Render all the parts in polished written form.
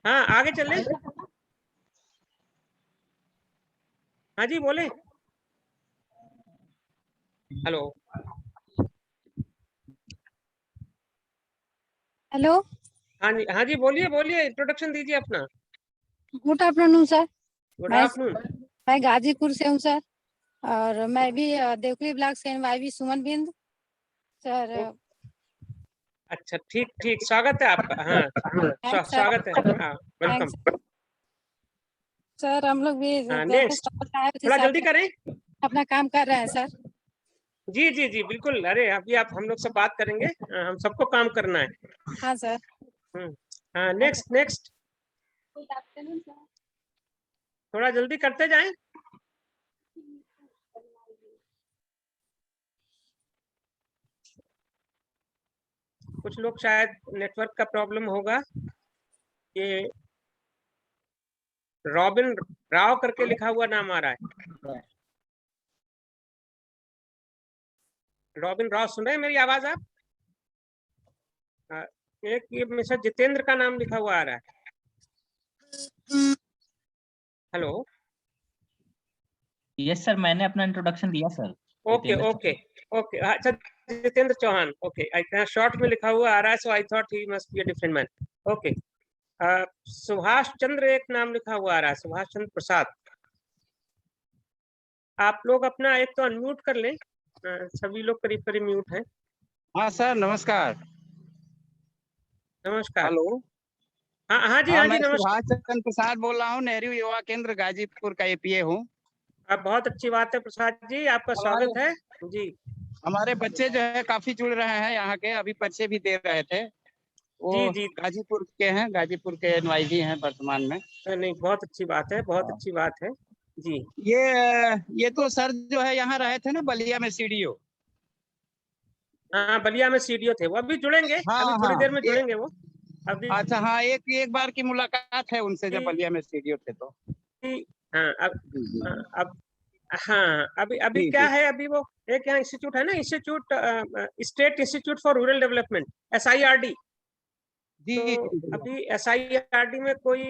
हाँ आगे चले। हाँ जी बोले। हेलो। हेलो। हाँ जी बोलिए बोलिए, इंट्रोडक्शन दीजिए अपना। Good afternoon sir. गुड मैं आफ्टरनून। मैं गाजीपुर से हूँ सर, और मैं भी देवकुली ब्लॉक से वाईवी सुमन बिंद सर। अच्छा ठीक ठीक, स्वागत है आपका। हाँ थैंक्स सर। स्वागत है। हाँ वेलकम। Thanks sir. हम लोग भी हाँ जैसे नेक्स्ट, सफर आए उस थोड़ा हिसाब जल्दी से करें। अपना काम कर रहे हैं सर। जी जी जी बिल्कुल, अरे अभी आप हम लोग से बात करेंगे, हम सबको काम करना है। हाँ सर। हाँ next next, good afternoon sir. थोड़ा जल्दी करते जाएं। कुछ लोग शायद नेटवर्क का प्रॉब्लम होगा। ये रॉबिन राव करके लिखा हुआ नाम आ रहा है। रॉबिन राव, सुन रहे हैं मेरी आवाज आप? एक ये मिस्टर जितेंद्र का नाम लिखा हुआ आ रहा है। हेलो। यस सर, मैंने अपना इंट्रोडक्शन दिया सर। ओके ओके ओके, अच्छा जितेंद्र चौहान। ओके, शॉर्ट में लिखा हुआ आ रहा है, so I thought he must be a different man. Okay, Subhash Chandra एक नाम लिखा हुआ आ रहा है, सुभाष चंद्र प्रसाद। आप लोग अपना एक तो अनम्यूट कर लें, सभी लोग करीब करीब म्यूट हैं। हाँ सर नमस्कार। नमस्कार। हेलो। हाँ हाँ जी हाँ हाँ जी मैं नमस्कार। सुभाष चंद्र प्रसाद बोल रहा हूँ, नेहरू युवा केंद्र गाजीपुर का एपीए हूँ। आप बहुत अच्छी बात है प्रसाद जी, आपका स्वागत है जी। हमारे बच्चे जो है काफी जुड़ रहे हैं यहाँ के, अभी परिचय भी दे रहे थे। वो जी जी गाजीपुर के हैं, गाजीपुर के एनवाईवी हैं वर्तमान में। नहीं, बहुत अच्छी बात है, बहुत अच्छी बात है जी। ये तो सर जो है यहाँ रहे थे ना बलिया में सीडीओ। हाँ बलिया में सीडीओ थे, वो अभी जुड़ेंगे, हाँ अभी थोड़ी हाँ देर में जुड़ेंगे वो अभी। अच्छा हाँ, एक बार की मुलाकात है उनसे जब बलिया में सीडीओ थे तो। हाँ अब हाँ अभी अभी जी क्या जी है, अभी वो एक यहाँ इंस्टीट्यूट है ना, institute state institute for rural development, SIRD। जी तो जी। अभी SIRD में कोई,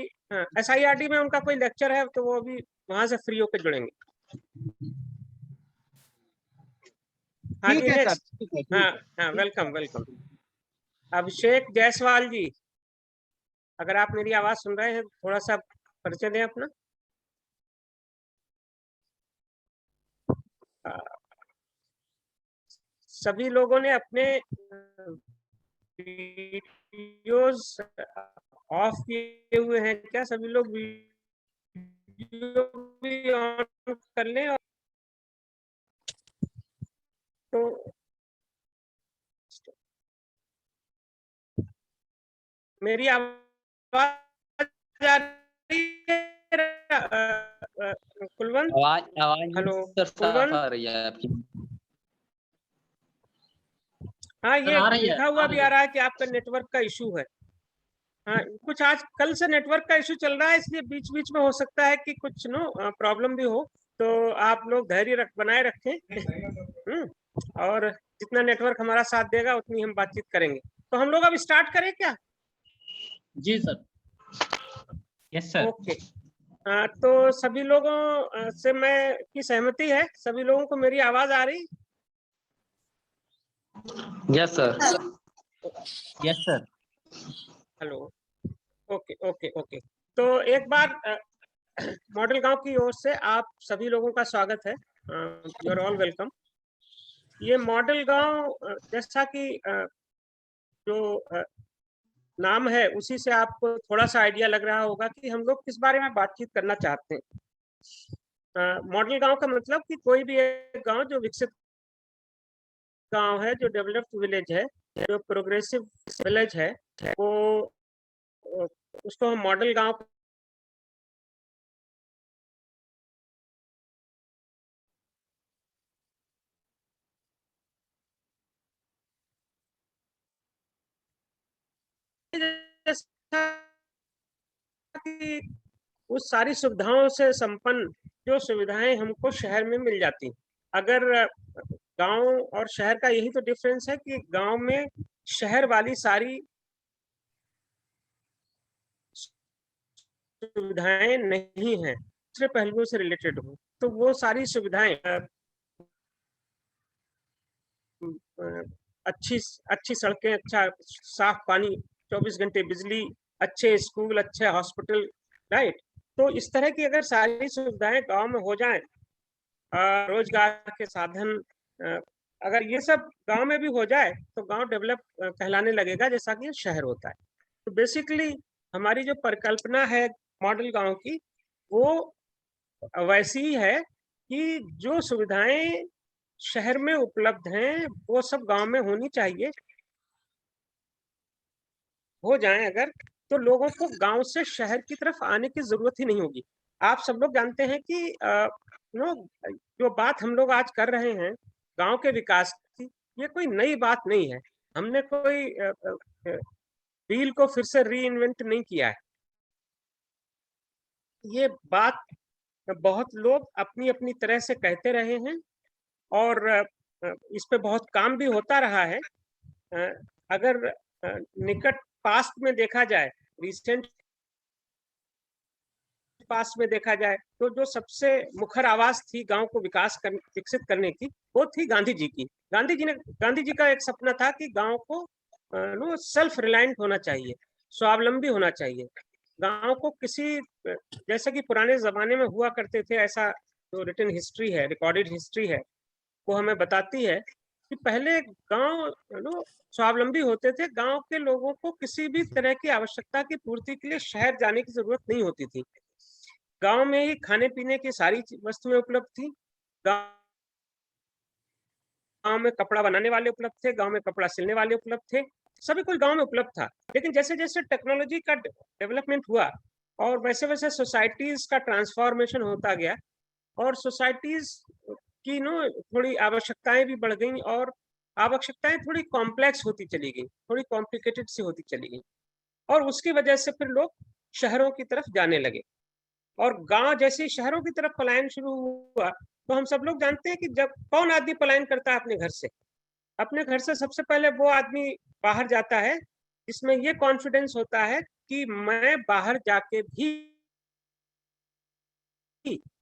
SIRD में उनका कोई लेक्चर है, तो वो अभी वहां से फ्री होकर जुड़ेंगे। हाँ ठीक जी है सर, नेक्स्ट। ठीक है हाँ ठीक है। हाँ वेलकम वेलकम। अभिषेक जायसवाल जी, अगर आप मेरी आवाज सुन रहे हैं, थोड़ा सा परिचय दें अपना। सभी लोगों ने अपने वीडियोस ऑफ किए हुए हैं क्या? सभी लोग वीडियो भी ऑन कर लें। और तो मेरी आवाज जा रही है कुलवंत? आवाज हेलो सर साफ आ कुलवंत। रही है आपकी। हाँ सर ये आ रही है, लिखा हुआ भी आ रहा है कि आपका नेटवर्क का इशू है। हाँ कुछ आज कल से नेटवर्क का इशू चल रहा है, इसलिए बीच बीच में हो सकता है कि कुछ प्रॉब्लम भी हो। तो आप लोग धैर्य बनाए रखें। और जितना नेटवर्क हमारा साथ देगा उतनी हम बातचीत करेंगे। तो हम लोग अब स्टार्ट करें क्या? जी सर। Yes sir. ओके। तो सभी लोगों से मैं की सहमति है? सभी लोगों को मेरी आवाज आ रही? Yes sir. Yes sir. Hello. Okay okay okay. तो एक बार मॉडल गांव की ओर से आप सभी लोगों का स्वागत है। You are all welcome. ये मॉडल गांव, जैसा कि जो नाम है उसी से आपको थोड़ा सा आइडिया लग रहा होगा कि हम लोग किस बारे में बातचीत करना चाहते हैं। मॉडल गांव का मतलब कि कोई भी एक गांव जो विकसित गांव है, जो डेवलप्ड विलेज है, जो प्रोग्रेसिव विलेज है, वो उसको हम मॉडल गांव कि उस सारी सुविधाओं से संपन्न जो सुविधाएं हमको शहर में मिल जाती। अगर गांव और शहर का यही तो डिफरेंस है कि गांव में शहर वाली सारी सुविधाएं नहीं हैं, दूसरे पहलुओं से रिलेटेड हो, तो वो सारी सुविधाएं अच्छी सड़कें, अच्छा साफ पानी, 24 घंटे बिजली, अच्छे स्कूल, अच्छे हॉस्पिटल, राइट। तो इस तरह की अगर सारी सुविधाएं गांव में हो जाएं, रोजगार के साधन अगर ये सब गांव में भी हो जाए तो गांव डेवलप कहलाने लगेगा, जैसा कि शहर होता है। तो बेसिकली हमारी जो परिकल्पना है मॉडल गांव की, वो वैसी ही है कि जो सुविधाएं शहर में उपलब्ध हैं वो सब गांव में होनी चाहिए। हो जाए अगर, तो लोगों को गांव से शहर की तरफ आने की जरूरत ही नहीं होगी। आप सब लोग जानते हैं कि जो बात हम लोग आज कर रहे हैं गांव के विकास की, ये कोई नई बात नहीं है। हमने कोई व्हील को फिर से री इन्वेंट नहीं किया है। ये बात बहुत लोग अपनी अपनी तरह से कहते रहे हैं और इस पे बहुत काम भी होता रहा है। अगर निकट पास्ट में देखा जाए, रिसेंट पास्ट में देखा जाए, तो जो सबसे मुखर आवाज थी गांव को विकसित करने की, वो थी गांधी जी की। गांधी जी का एक सपना था कि गांव को सेल्फ रिलायंट होना चाहिए, स्वावलंबी होना चाहिए। गांव को किसी, जैसे कि पुराने जमाने में हुआ करते थे, ऐसा जो रिटन हिस्ट्री है, रिकॉर्डेड हिस्ट्री है, वो हमें बताती है कि पहले गांव स्वावलंबी होते थे। गांव के लोगों को किसी भी तरह की आवश्यकता की पूर्ति के लिए शहर जाने की जरूरत नहीं होती थी। गांव में ही खाने पीने की सारी वस्तुएं उपलब्ध थी। गांव में कपड़ा बनाने वाले उपलब्ध थे, गांव में कपड़ा सिलने वाले उपलब्ध थे, सभी कुछ गांव में उपलब्ध था। लेकिन जैसे जैसे टेक्नोलॉजी का डेवलपमेंट हुआ और वैसे वैसे सोसाइटीज का ट्रांसफॉर्मेशन होता गया और सोसाइटीज की थोड़ी आवश्यकताएं भी बढ़ गई और आवश्यकताएं थोड़ी कॉम्प्लेक्स होती चली गई, थोड़ी कॉम्प्लिकेटेड सी होती चली गई, और उसकी वजह से फिर लोग शहरों की तरफ जाने लगे। और गांव जैसे शहरों की तरफ पलायन शुरू हुआ, तो हम सब लोग जानते हैं कि जब कौन आदमी पलायन करता है अपने घर से, अपने घर से सबसे पहले वो आदमी बाहर जाता है जिसमें ये कॉन्फिडेंस होता है कि मैं बाहर जाके भी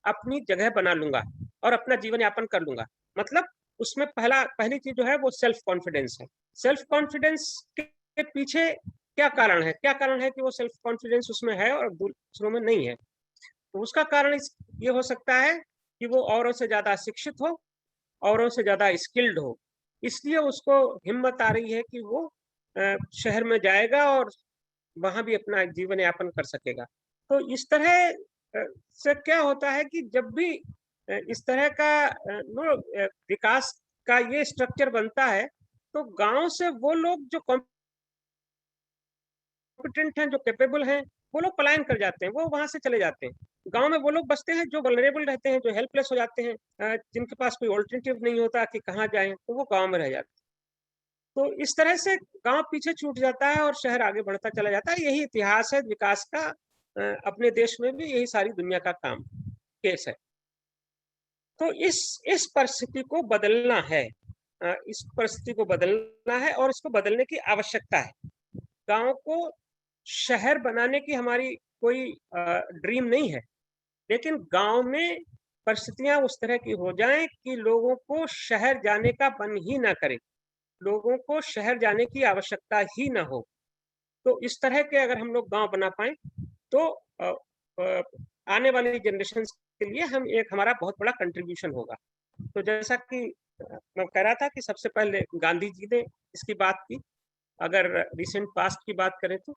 अपनी जगह बना लूंगा और अपना जीवन यापन कर लूंगा। मतलब उसमें पहली चीज जो है वो सेल्फ कॉन्फिडेंस है। सेल्फ कॉन्फिडेंस के पीछे क्या कारण है? क्या कारण है कि वो सेल्फ कॉन्फिडेंस उसमें है और दूसरों में नहीं है? तो उसका कारण ये हो सकता है कि वो औरों से ज्यादा शिक्षित हो, औरों से ज्यादा स्किल्ड हो, इसलिए उसको हिम्मत आ रही है कि वो शहर में जाएगा और वहां भी अपना जीवन यापन कर सकेगा। तो इस तरह से क्या होता है कि जब भी इस तरह का विकास का ये स्ट्रक्चर बनता है, तो गांव से वो लोग जो कॉम्पिटेंट हैं, जो कैपेबल हैं, वो लोग पलायन कर जाते हैं, वो वहां से चले जाते हैं। गांव में वो लोग बसते हैं जो वल्नरेबल रहते हैं, जो हेल्पलेस हो जाते हैं, जिनके पास कोई ऑल्टरनेटिव नहीं होता कि कहाँ जाएं, तो वो गांव में रह जाते हैं। तो इस तरह से गांव पीछे छूट जाता है और शहर आगे बढ़ता चला जाता है। यही इतिहास है विकास का। अपने देश में भी यही सारी दुनिया का केस है। तो इस परिस्थिति को बदलना है, इस परिस्थिति को बदलना है और इसको बदलने की आवश्यकता है। गांव को शहर बनाने की हमारी कोई ड्रीम नहीं है, लेकिन गांव में परिस्थितियां उस तरह की हो जाएं कि लोगों को शहर जाने का मन ही ना करे, लोगों को शहर जाने की आवश्यकता ही ना हो। तो इस तरह के अगर हम लोग गांव बना पाए तो आने वाली जनरेशन के लिए हमारा बहुत बड़ा कंट्रीब्यूशन होगा। तो जैसा कि मैं कह रहा था कि सबसे पहले गांधी जी ने इसकी बात की, अगर रिसेंट पास्ट की बात करें तो,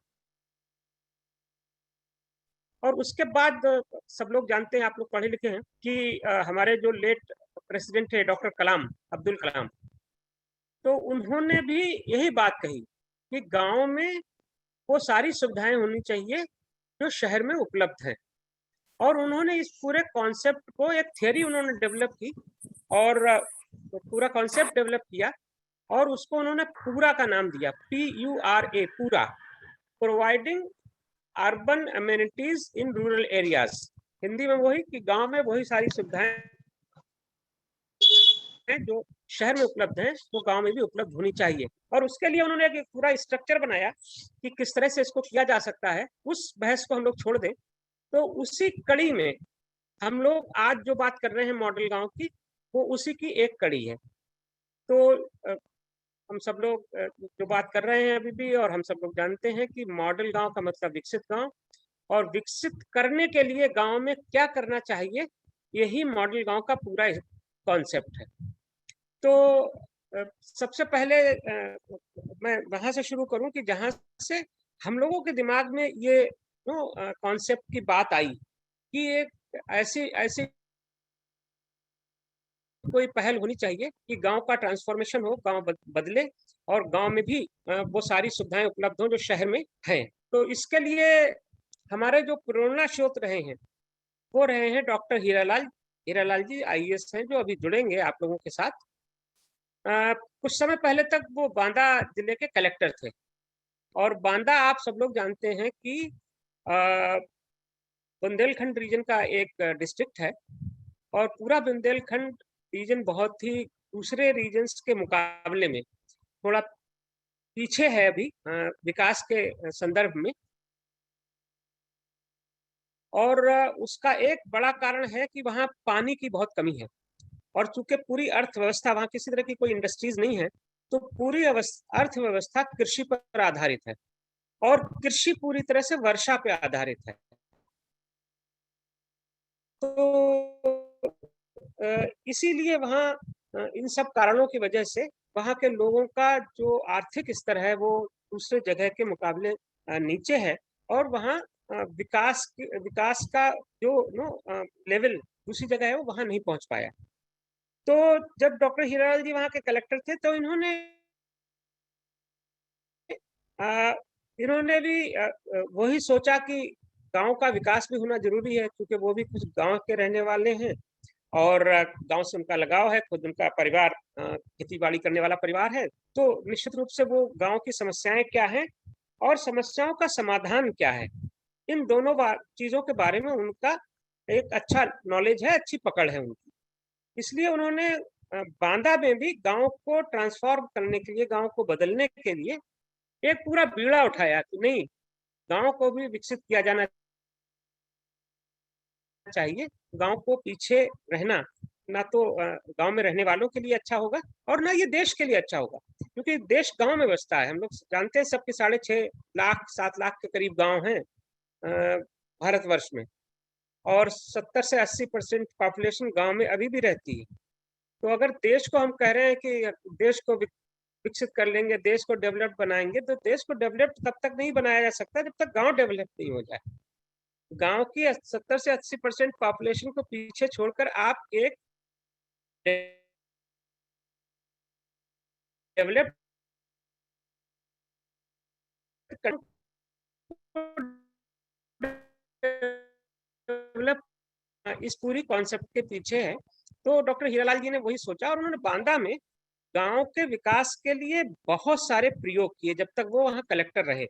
और उसके बाद सब लोग जानते हैं, आप लोग पढ़े लिखे हैं कि हमारे जो लेट प्रेसिडेंट थे डॉक्टर कलाम, अब्दुल कलाम, तो उन्होंने भी यही बात कही कि गांव में वो सारी सुविधाएं होनी चाहिए जो शहर में उपलब्ध है। और उन्होंने इस पूरे कॉन्सेप्ट को, एक थियरी उन्होंने डेवलप की और पूरा कॉन्सेप्ट डेवलप किया और उसको उन्होंने पूरा का नाम दिया, PURA, पूरा, providing urban amenities in rural areas. Hindi में वही कि गांव में वही सारी सुविधाएं हैं जो शहर में उपलब्ध हैं, वो गांव में भी उपलब्ध होनी चाहिए। और उसके लिए उन्होंने एक पूरा स्ट्रक्चर बनाया कि किस तरह से इसको किया जा सकता है। उस बहस को हम लोग छोड़ दें तो उसी कड़ी में हम लोग आज जो बात कर रहे हैं मॉडल गांव की, वो उसी की एक कड़ी है। तो हम सब लोग जो बात कर रहे हैं अभी भी, और हम सब लोग जानते हैं कि मॉडल गांव का मतलब विकसित गांव, और विकसित करने के लिए गांव में क्या करना चाहिए, यही मॉडल गांव का पूरा कॉन्सेप्ट है। तो सबसे पहले मैं वहां से शुरू करूं कि जहां से हम लोगों के दिमाग में ये कॉन्सेप्ट की बात आई कि एक ऐसी कोई पहल होनी चाहिए कि गांव का ट्रांसफॉर्मेशन हो, गांव बदले, और गांव में भी वो सारी सुविधाएं उपलब्ध हो जो शहर में हैं। तो इसके लिए हमारे जो प्रेरणा स्रोत रहे हैं वो रहे हैं डॉक्टर हीरालाल जी IAS हैं, जो अभी जुड़ेंगे आप लोगों के साथ। कुछ समय पहले तक वो बांदा जिले के कलेक्टर थे, और बांदा आप सब लोग जानते हैं कि बुंदेलखंड रीजन का एक डिस्ट्रिक्ट है, और पूरा बुंदेलखंड रीजन बहुत ही दूसरे रीजन्स के मुकाबले में थोड़ा पीछे है अभी विकास के संदर्भ में। और उसका एक बड़ा कारण है कि वहाँ पानी की बहुत कमी है, और चूंकि पूरी अर्थव्यवस्था, वहाँ किसी तरह की कोई इंडस्ट्रीज नहीं है, तो पूरी अर्थव्यवस्था कृषि पर आधारित है, और कृषि पूरी तरह से वर्षा पे आधारित है। तो इसीलिए वहाँ इन सब कारणों की वजह से वहाँ के लोगों का जो आर्थिक स्तर है वो दूसरे जगह के मुकाबले नीचे है, और वहाँ विकास का जो लेवल दूसरी जगह है वो वहाँ नहीं पहुँच पाया। तो जब डॉक्टर हीरालाल जी वहाँ के कलेक्टर थे, तो इन्होंने भी वही सोचा कि गांव का विकास भी होना जरूरी है, क्योंकि वो भी कुछ गांव के रहने वाले हैं, और गांव से उनका लगाव है, खुद उनका परिवार खेती बाड़ी करने वाला परिवार है। तो निश्चित रूप से वो गांव की समस्याएं क्या हैं और समस्याओं का समाधान क्या है, इन दोनों चीजों के बारे में उनका एक अच्छा नॉलेज है, अच्छी पकड़ है उनकी। इसलिए उन्होंने बांदा में भी गांव को ट्रांसफॉर्म करने के लिए, गांव को बदलने के लिए एक पूरा बीड़ा उठाया कि नहीं, गांव को भी विकसित किया जाना चाहिए। गांव को पीछे रहना ना तो गांव में रहने वालों के लिए अच्छा होगा, और ना ये देश के लिए अच्छा होगा, क्योंकि देश गांव में बसता है। हम लोग जानते हैं सबके 6.5 लाख 7 लाख के करीब गांव हैं भारतवर्ष में, और 70 से 80% पॉपुलेशन गांव में अभी भी रहती है। तो अगर देश को हम कह रहे हैं कि देश को विकसित कर लेंगे, देश को डेवलप बनाएंगे, तो देश को डेवलप तब तक नहीं बनाया जा सकता जब तक गांव डेवलप नहीं हो जाए। गांव की 70 से 80% पॉपुलेशन को पीछे छोड़कर आप एक डेवलप इस पूरी कॉन्सेप्ट के पीछे है। तो डॉक्टर हीरालाल जी ने वही सोचा, और उन्होंने बांदा में गांव के विकास के लिए बहुत सारे प्रयोग किए जब तक वो वहाँ कलेक्टर रहे।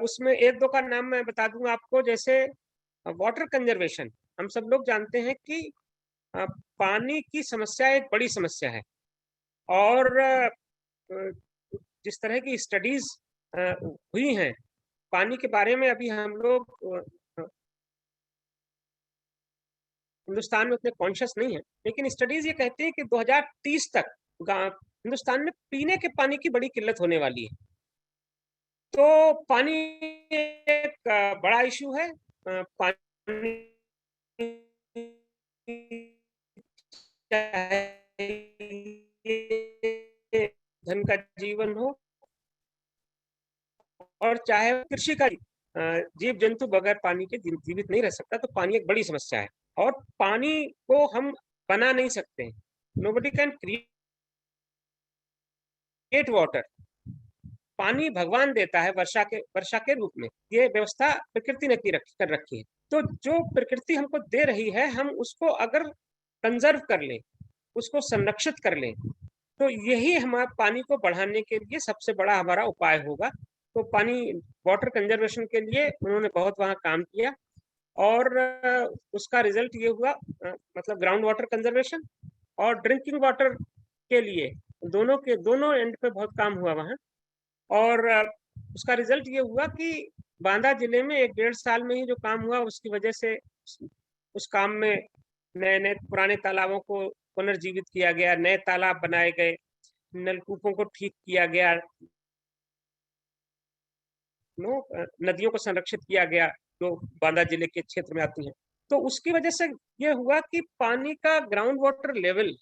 उसमें एक दो का नाम मैं बता दूंगा आपको, जैसे वाटर कंजर्वेशन। हम सब लोग जानते हैं कि पानी की समस्या एक बड़ी समस्या है, और जिस तरह की स्टडीज हुई हैं पानी के बारे में, अभी हम लोग हिंदुस्तान में उतने कॉन्शियस नहीं है, लेकिन स्टडीज ये कहते हैं कि 2030 तक हिंदुस्तान में पीने के पानी की बड़ी किल्लत होने वाली है। तो पानी एक बड़ा इशू है। पानी धन का जीवन हो, और चाहे कृषि का, जीव जंतु बगैर पानी के जीवित नहीं रह सकता। तो पानी एक बड़ी समस्या है, और पानी को हम बना नहीं सकते। Nobody can create water. पानी भगवान देता है वर्षा के रूप में, ये व्यवस्था प्रकृति ने कर रखी है। तो जो प्रकृति हमको दे रही है, हम उसको अगर कंजर्व कर लें, उसको संरक्षित कर लें, तो यही हमारे पानी को बढ़ाने के लिए सबसे बड़ा हमारा उपाय होगा। तो पानी वाटर कंजर्वेशन के लिए उन्होंने बहुत वहाँ काम किया, और उसका रिजल्ट ये हुआ, मतलब ग्राउंड वाटर कंजर्वेशन और ड्रिंकिंग वाटर के लिए दोनों एंड पे बहुत काम हुआ वहाँ। और उसका रिजल्ट ये हुआ कि बांदा जिले में 1-1.5 साल में ही जो काम हुआ उसकी वजह से उस काम में नए-नए पुराने तालाबों को पुनर्जीवित किया गया, नए तालाब बनाए गए, नलकूपों को ठीक किया गया, नदियों को संरक्षित किया गया जो बांदा जिले के क्षेत्र में आती हैं। तो उसकी वजह से ये हुआ कि पानी का ग्राउंड वाटर लेवल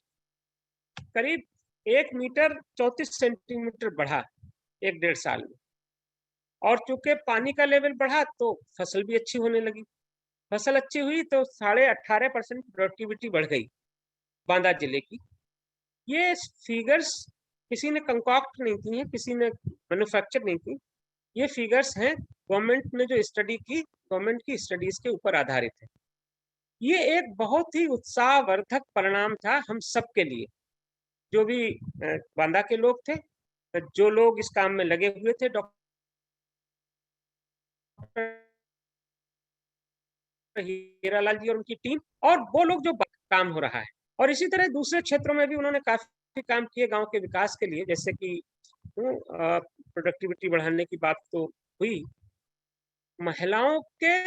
करीब 1 मीटर 34 सेंटीमीटर बढ़ा 1-1.5 साल में। और चूंकि पानी का लेवल बढ़ा तो फसल भी अच्छी होने लगी। फसल अच्छी हुई तो 18.5% प्रोडक्टिविटी बढ़ गई बांदा जिले की। ये फिगर्स किसी ने कंकॉक्ट नहीं की हैं, किसी ने मैन्युफैक्चर नहीं की। ये फिगर्स हैं गवर्नमेंट ने जो स्टडी की, गवर्नमेंट की स्टडीज के ऊपर आधारित है। ये एक बहुत ही उत्साहवर्धक परिणाम था हम सब के लिए, जो भी बांदा के लोग थे, जो लोग इस काम में लगे हुए थे, डॉक्टर हीरालाल जी और उनकी टीम, और वो लोग जो काम हो रहा है। और इसी तरह दूसरे क्षेत्रों में भी उन्होंने काफी काम किए गांव के विकास के लिए, जैसे कि प्रोडक्टिविटी बढ़ाने की बात तो हुई, महिलाओं के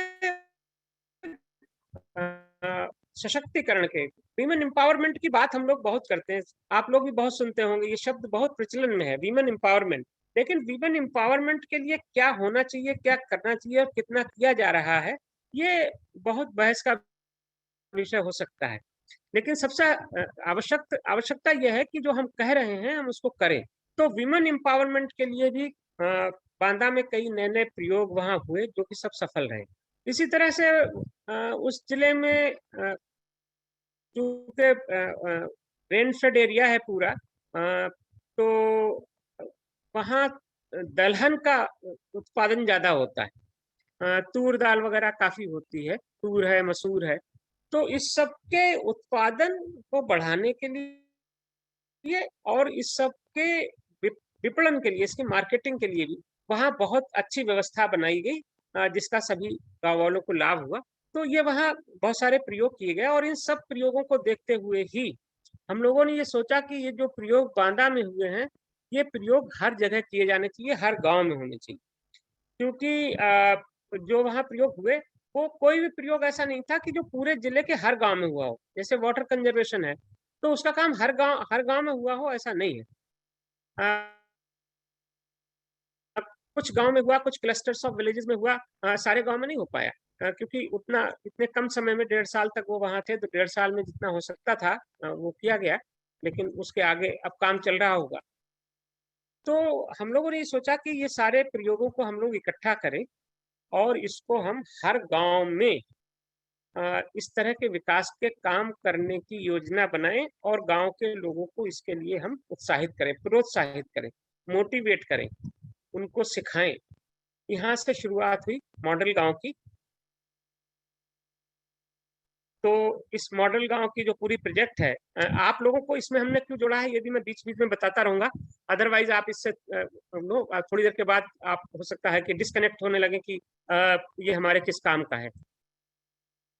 सशक्तिकरण के, वीमेन एम्पावरमेंट की बात हम लोग बहुत करते हैं, आप लोग भी बहुत सुनते होंगे, ये शब्द बहुत प्रचलन में है, वीमेन एम्पावरमेंट। लेकिन वीमेन एम्पावरमेंट के लिए क्या होना चाहिए, क्या करना चाहिए और कितना किया जा रहा है, ये बहुत बहस का विषय हो सकता है। लेकिन सबसे आवश्यकता यह है कि जो हम कह रहे हैं हम उसको करें। तो वीमेन एम्पावरमेंट के लिए भी बांदा में कई नए-नए प्रयोग वहां हुए जो कि सब सफल रहे। इसी तरह से उस जिले में चूंकि रेनफेड एरिया है पूरा, तो वहाँ दलहन का उत्पादन ज्यादा होता है। तूर दाल वगैरह काफी होती है, तूर है, मसूर है। तो इस सब के उत्पादन को बढ़ाने के लिए और इस सब के विपणन के लिए, इसकी मार्केटिंग के लिए भी वहाँ बहुत अच्छी व्यवस्था बनाई गई, जिसका सभी गाँव वालों को लाभ हुआ। तो ये वहाँ बहुत सारे प्रयोग किए गए और इन सब प्रयोगों को देखते हुए ही हम लोगों ने ये सोचा कि ये जो प्रयोग बांदा में हुए हैं, ये प्रयोग हर जगह किए जाने चाहिए, हर गांव में होने चाहिए। क्योंकि जो वहाँ प्रयोग हुए वो कोई भी प्रयोग ऐसा नहीं था कि जो पूरे जिले के हर गांव में हुआ हो। जैसे वाटर कंजर्वेशन है तो उसका काम हर गांव में हुआ हो, ऐसा नहीं है। कुछ गांव में हुआ, कुछ क्लस्टर्स ऑफ विलेजेस में हुआ, सारे गांव में नहीं हो पाया, क्योंकि इतने कम समय में 1.5 साल तक वो वहां थे, तो 1.5 साल में जितना हो सकता था वो किया गया। लेकिन उसके आगे अब काम चल रहा होगा। तो हम लोगों ने ये सोचा कि ये सारे प्रयोगों को हम लोग इकट्ठा करें और इसको हम हर गांव में इस तरह के विकास के काम करने की योजना बनाएं और गांव के लोगों को इसके लिए हम उत्साहित करें, प्रोत्साहित करें, मोटिवेट करें, उनको सिखाएं। यहाँ से शुरुआत हुई मॉडल गांव की। तो इस मॉडल गांव की जो पूरी प्रोजेक्ट है, आप लोगों को इसमें हमने क्यों जोड़ा है यदि मैं बीच बीच में बताता रहूंगा, अदरवाइज आप इससे थोड़ी देर के बाद आप हो सकता है कि डिस्कनेक्ट होने लगे कि ये हमारे किस काम का है।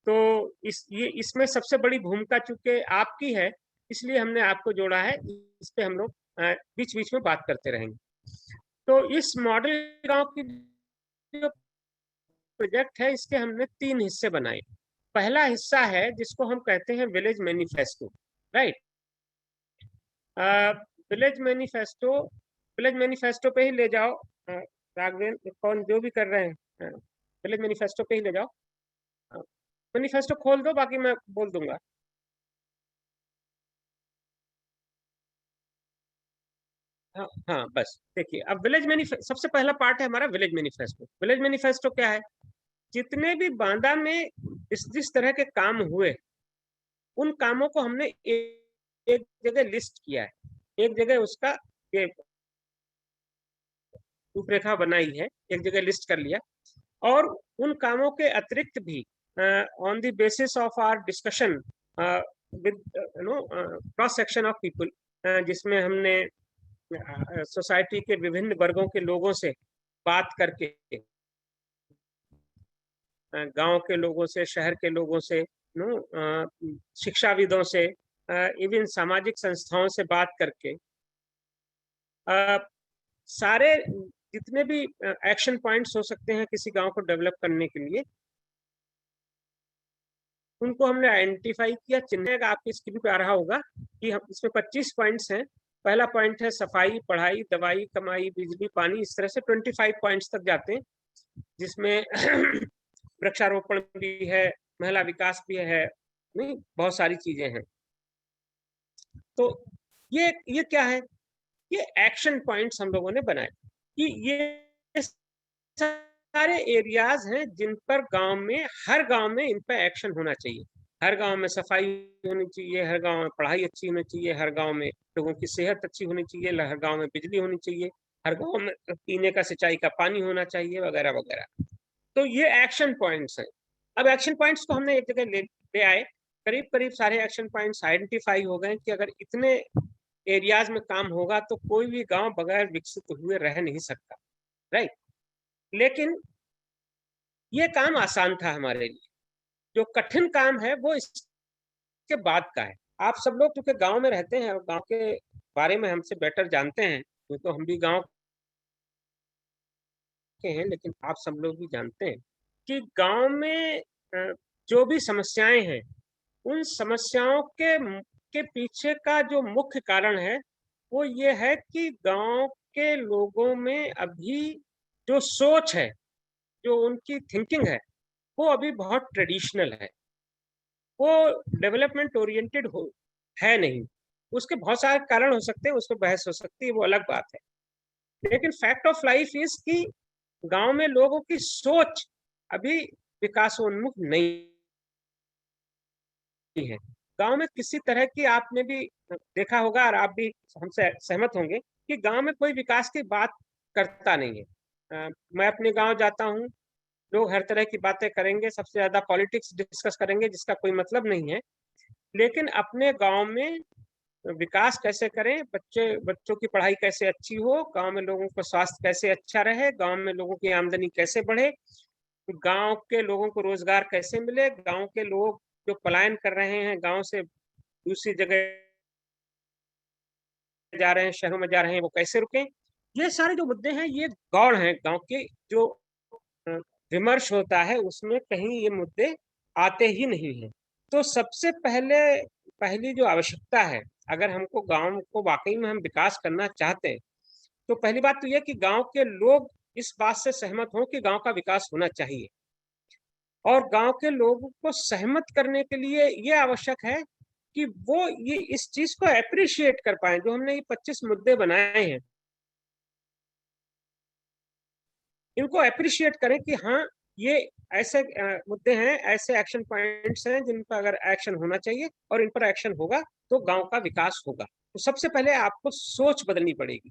तो इसमें सबसे बड़ी भूमिका चूंकि आपकी है, इसलिए हमने आपको जोड़ा है। इस पे हम लोग बीच बीच में बात करते रहेंगे। तो इस मॉडल गांव की जो प्रोजेक्ट है, इसके हमने 3 हिस्से बनाए। पहला हिस्सा है जिसको हम कहते हैं village manifesto, right. Village manifesto पे ही ले जाओ राघवेंद्र, कौन जो भी कर रहे हैं, विलेज मैनिफेस्टो पे ही ले जाओ। मैनिफेस्टो खोल दो, बाकी मैं बोल दूंगा। हाँ हाँ, बस देखिए, अब विलेज मैनिफेस्टो सबसे पहला पार्ट है हमारा विलेज मैनिफेस्टो। विलेज मैनिफेस्टो क्या है? जितने भी बांदा में जिस तरह के काम हुए, उन कामों को हमने एक जगह लिस्ट किया है, एक जगह उसका रूपरेखा बनाई है, एक जगह लिस्ट कर लिया। और उन कामों के अतिरिक्त भी on the basis of our discussion with cross section of people, जिसमें हमने सोसाइटी के विभिन्न वर्गों के लोगों से बात करके, गांव के लोगों से, शहर के लोगों से, शिक्षाविदों से, इवन सामाजिक संस्थाओं से बात करके सारे जितने भी एक्शन पॉइंट्स हो सकते हैं किसी गांव को डेवलप करने के लिए, उनको हमने आइडेंटिफाई किया। चिन्ह आपकी स्क्रीन पे आ रहा होगा कि हम इसमें 25 पॉइंट्स हैं। पहला पॉइंट है सफाई, पढ़ाई, दवाई, कमाई, बिजली, पानी, इस तरह से 25 पॉइंट्स तक जाते हैं, जिसमें वृक्षारोपण भी है, महिला विकास भी है, नहीं बहुत सारी चीजें हैं। तो ये क्या है, ये एक्शन पॉइंट्स हम लोगों ने बनाए कि ये सारे एरियाज हैं जिन पर गांव में, हर गांव में इन पर एक्शन होना चाहिए। हर गांव में सफाई होनी चाहिए, हर गांव में पढ़ाई अच्छी होनी चाहिए, हर गांव में लोगों की सेहत अच्छी होनी चाहिए, हर गांव में बिजली होनी चाहिए, हर गांव में पीने का, सिंचाई का पानी होना चाहिए, वगैरह वगैरह। तो ये एक्शन पॉइंट्स हैं। अब एक्शन पॉइंट्स को हमने एक जगह ले आए, करीब करीब सारे एक्शन पॉइंट्स आइडेंटिफाई हो गए कि अगर इतने एरियाज में काम होगा तो कोई भी गांव बगैर विकसित हुए रह नहीं सकता, राइट। लेकिन ये काम आसान था हमारे लिए, जो कठिन काम है वो इसके बाद का है। आप सब लोग क्योंकि गांव में रहते हैं और गांव के बारे में हमसे बेटर जानते हैं, तो हम भी गांव के हैं, लेकिन आप सब लोग भी जानते हैं कि गांव में जो भी समस्याएं हैं, उन समस्याओं के पीछे का जो मुख्य कारण है वो ये है कि गांव के लोगों में अभी जो सोच है, जो उनकी थिंकिंग है, वो अभी बहुत ट्रेडिशनल है, वो डेवलपमेंट ओरिएंटेड है नहीं। उसके बहुत सारे कारण हो सकते हैं, उस पर बहस हो सकती है, वो अलग बात है। लेकिन फैक्ट ऑफ लाइफ इज कि गांव में लोगों की सोच अभी विकासोन्मुख नहीं है। गांव में किसी तरह की, आपने भी देखा होगा और आप भी हमसे सहमत होंगे कि गांव में कोई विकास की बात करता नहीं है। मैं अपने गांव जाता हूं, लोग हर तरह की बातें करेंगे, सबसे ज्यादा पॉलिटिक्स डिस्कस करेंगे जिसका कोई मतलब नहीं है। लेकिन अपने गांव में विकास कैसे करें, बच्चों की पढ़ाई कैसे अच्छी हो, गांव में लोगों को स्वास्थ्य कैसे अच्छा रहे, गांव में लोगों की आमदनी कैसे बढ़े, गांव के लोगों को रोजगार कैसे मिले, गांव के लोग जो पलायन कर रहे हैं, गांव से दूसरी जगह जा रहे हैं, शहरों में जा रहे हैं, वो कैसे रुकें। ये सारे जो मुद्दे हैं, ये गौड़ हैं गांव के। जो विमर्श होता है उसमें कहीं ये मुद्दे आते ही नहीं हैं। तो सबसे पहली जो आवश्यकता है, अगर हमको गांव को वाकई में हम विकास करना चाहते हैं, तो पहली बात तो यह कि गांव के लोग इस बात से सहमत हों कि गांव का विकास होना चाहिए। और गांव के लोगों को सहमत करने के लिए ये आवश्यक है कि वो ये इस चीज को एप्रिशिएट कर पाए, जो हमने ये 25 मुद्दे बनाए हैं, इनको एप्रिशिएट करें कि हाँ, ये ऐसे मुद्दे हैं, ऐसे एक्शन पॉइंट्स हैं जिन पर अगर एक्शन होना चाहिए और इन पर एक्शन होगा तो गांव का विकास होगा। तो सबसे पहले आपको सोच बदलनी पड़ेगी।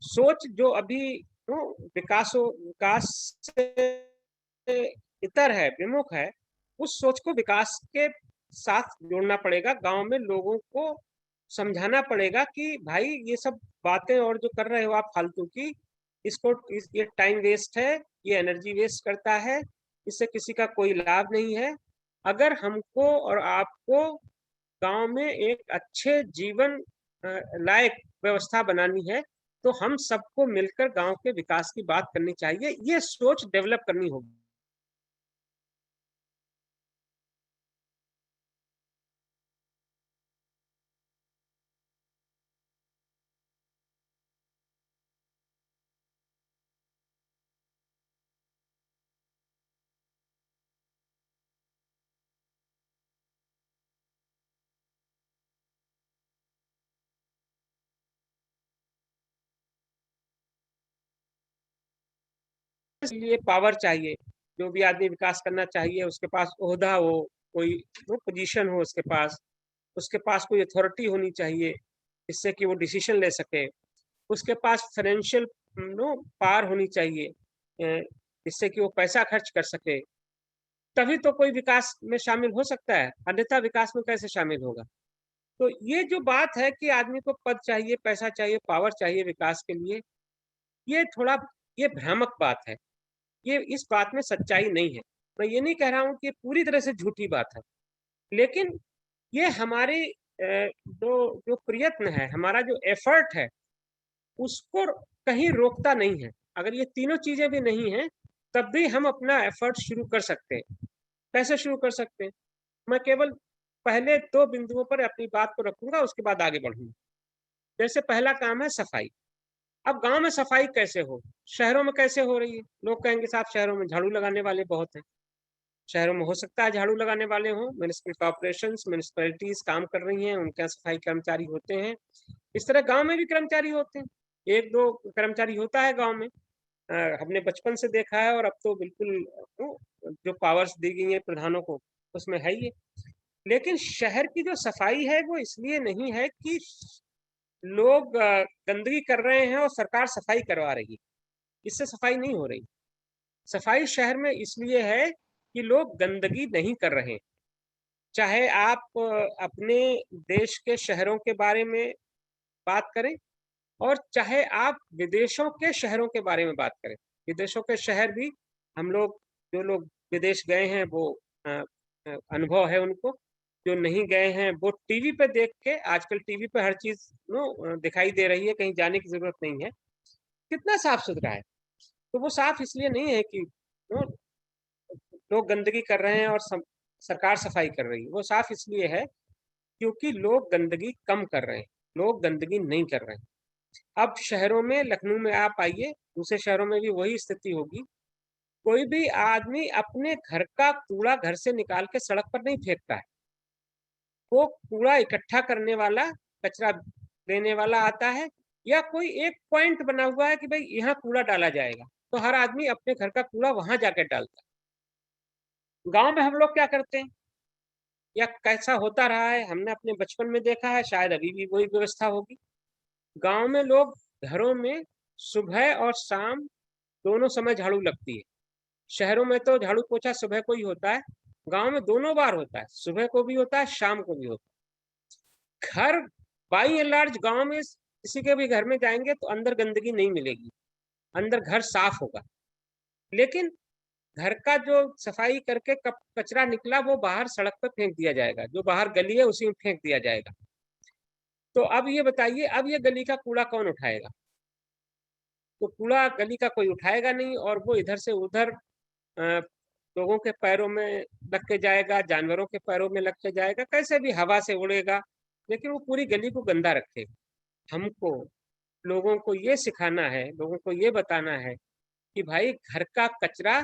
सोच जो अभी विकास से इतर है, विमुख है, उस सोच को विकास के साथ जोड़ना पड़ेगा। गांव में लोगों को समझाना पड़ेगा कि भाई ये सब बातें और जो कर रहे हो आप फालतू की, ये टाइम वेस्ट है, ये एनर्जी वेस्ट करता है, इससे किसी का कोई लाभ नहीं है। अगर हमको और आपको गांव में एक अच्छे जीवन लायक व्यवस्था बनानी है तो हम सबको मिलकर गांव के विकास की बात करनी चाहिए, ये सोच डेवलप करनी होगी। इसलिए पावर चाहिए। जो भी आदमी विकास करना चाहिए उसके पास ओहदा हो, कोई पोजीशन हो उसके पास कोई अथॉरिटी होनी चाहिए जिससे कि वो डिसीजन ले सके। उसके पास फाइनेंशियल पावर होनी चाहिए जिससे कि वो पैसा खर्च कर सके। तभी तो कोई विकास में शामिल हो सकता है, अन्यथा विकास में कैसे शामिल होगा। तो ये जो बात है कि आदमी को पद चाहिए, पैसा चाहिए, पावर चाहिए विकास के लिए, ये भ्रामक बात है। ये इस बात में सच्चाई नहीं है। मैं ये नहीं कह रहा हूं कि पूरी तरह से झूठी बात है, लेकिन ये हमारे जो प्रयत्न है, हमारा जो एफर्ट है, उसको कहीं रोकता नहीं है। अगर ये तीनों चीजें भी नहीं है तब भी हम अपना एफर्ट शुरू कर सकते हैं। कैसे शुरू कर सकते हैं? मैं केवल पहले 2 बिंदुओं पर अपनी बात को रखूंगा, उसके बाद आगे बढ़ूंगा। जैसे पहला काम है सफाई। अब गांव में सफाई कैसे हो? शहरों में कैसे हो रही है? लोग कहेंगे साहब शहरों में झाड़ू लगाने वाले बहुत हैं। शहरों में हो सकता है झाड़ू लगाने वाले हों, म्युनिसिपल कॉर्पोरेशंस, म्युनिसिपैलिटीज काम कर रही हैं, उनके यहाँ सफाई कर्मचारी होते हैं। इस तरह गांव में भी कर्मचारी होते हैं, 1-2 कर्मचारी होता है गांव में। हमने बचपन से देखा है और अब तो बिल्कुल जो पावर्स दी गई हैं प्रधानों को उसमें है ही है। लेकिन शहर की जो सफाई है वो इसलिए नहीं है कि लोग गंदगी कर रहे हैं और सरकार सफाई करवा रही है, इससे सफाई नहीं हो रही। सफाई शहर में इसलिए है कि लोग गंदगी नहीं कर रहे हैं। चाहे आप अपने देश के शहरों के बारे में बात करें और चाहे आप विदेशों के शहरों के बारे में बात करें। विदेशों के शहर भी हम लोग, जो लोग विदेश गए हैं वो अनुभव है उनको, जो नहीं गए हैं वो टीवी पे देख के, आजकल टीवी पे हर चीज दिखाई दे रही है, कहीं जाने की जरूरत नहीं है। कितना साफ सुथरा है। तो वो साफ इसलिए नहीं है कि लोग गंदगी कर रहे हैं और सरकार सफाई कर रही है। वो साफ इसलिए है क्योंकि लोग गंदगी कम कर रहे हैं, लोग गंदगी नहीं कर रहे हैं। अब शहरों में, लखनऊ में आप आइए, दूसरे शहरों में भी वही स्थिति होगी। कोई भी आदमी अपने घर का कूड़ा घर से निकाल के सड़क पर नहीं फेंकता है। वो कूड़ा इकट्ठा करने वाला, कचरा देने वाला आता है, या कोई एक पॉइंट बना हुआ है कि भाई यहाँ कूड़ा डाला जाएगा, तो हर आदमी अपने घर का कूड़ा वहां जाकर डालता है। गांव में हम लोग क्या करते हैं या कैसा होता रहा है, हमने अपने बचपन में देखा है, शायद अभी भी वही व्यवस्था होगी। गांव में लोग घरों में सुबह और शाम दोनों समय झाड़ू लगती है। शहरों में तो झाड़ू पोछा सुबह को ही होता है, गांव में दोनों बार होता है, सुबह को भी होता है, शाम को भी होता है। घर बाई एंड लार्ज गांव में किसी के भी घर में जाएंगे तो अंदर गंदगी नहीं मिलेगी, अंदर घर साफ होगा। लेकिन घर का जो सफाई करके कचरा निकला वो बाहर सड़क पर फेंक दिया जाएगा, जो बाहर गली है उसी में फेंक दिया जाएगा। तो अब ये बताइए, अब ये गली का कूड़ा कौन उठाएगा? तो कूड़ा गली का कोई उठाएगा नहीं, और वो इधर से उधर लोगों के पैरों में लग के जाएगा, जानवरों के पैरों में लग के जाएगा, कैसे भी हवा से उड़ेगा, लेकिन वो पूरी गली को गंदा रखेगा। हमको लोगों को ये सिखाना है, लोगों को ये बताना है कि भाई घर का कचरा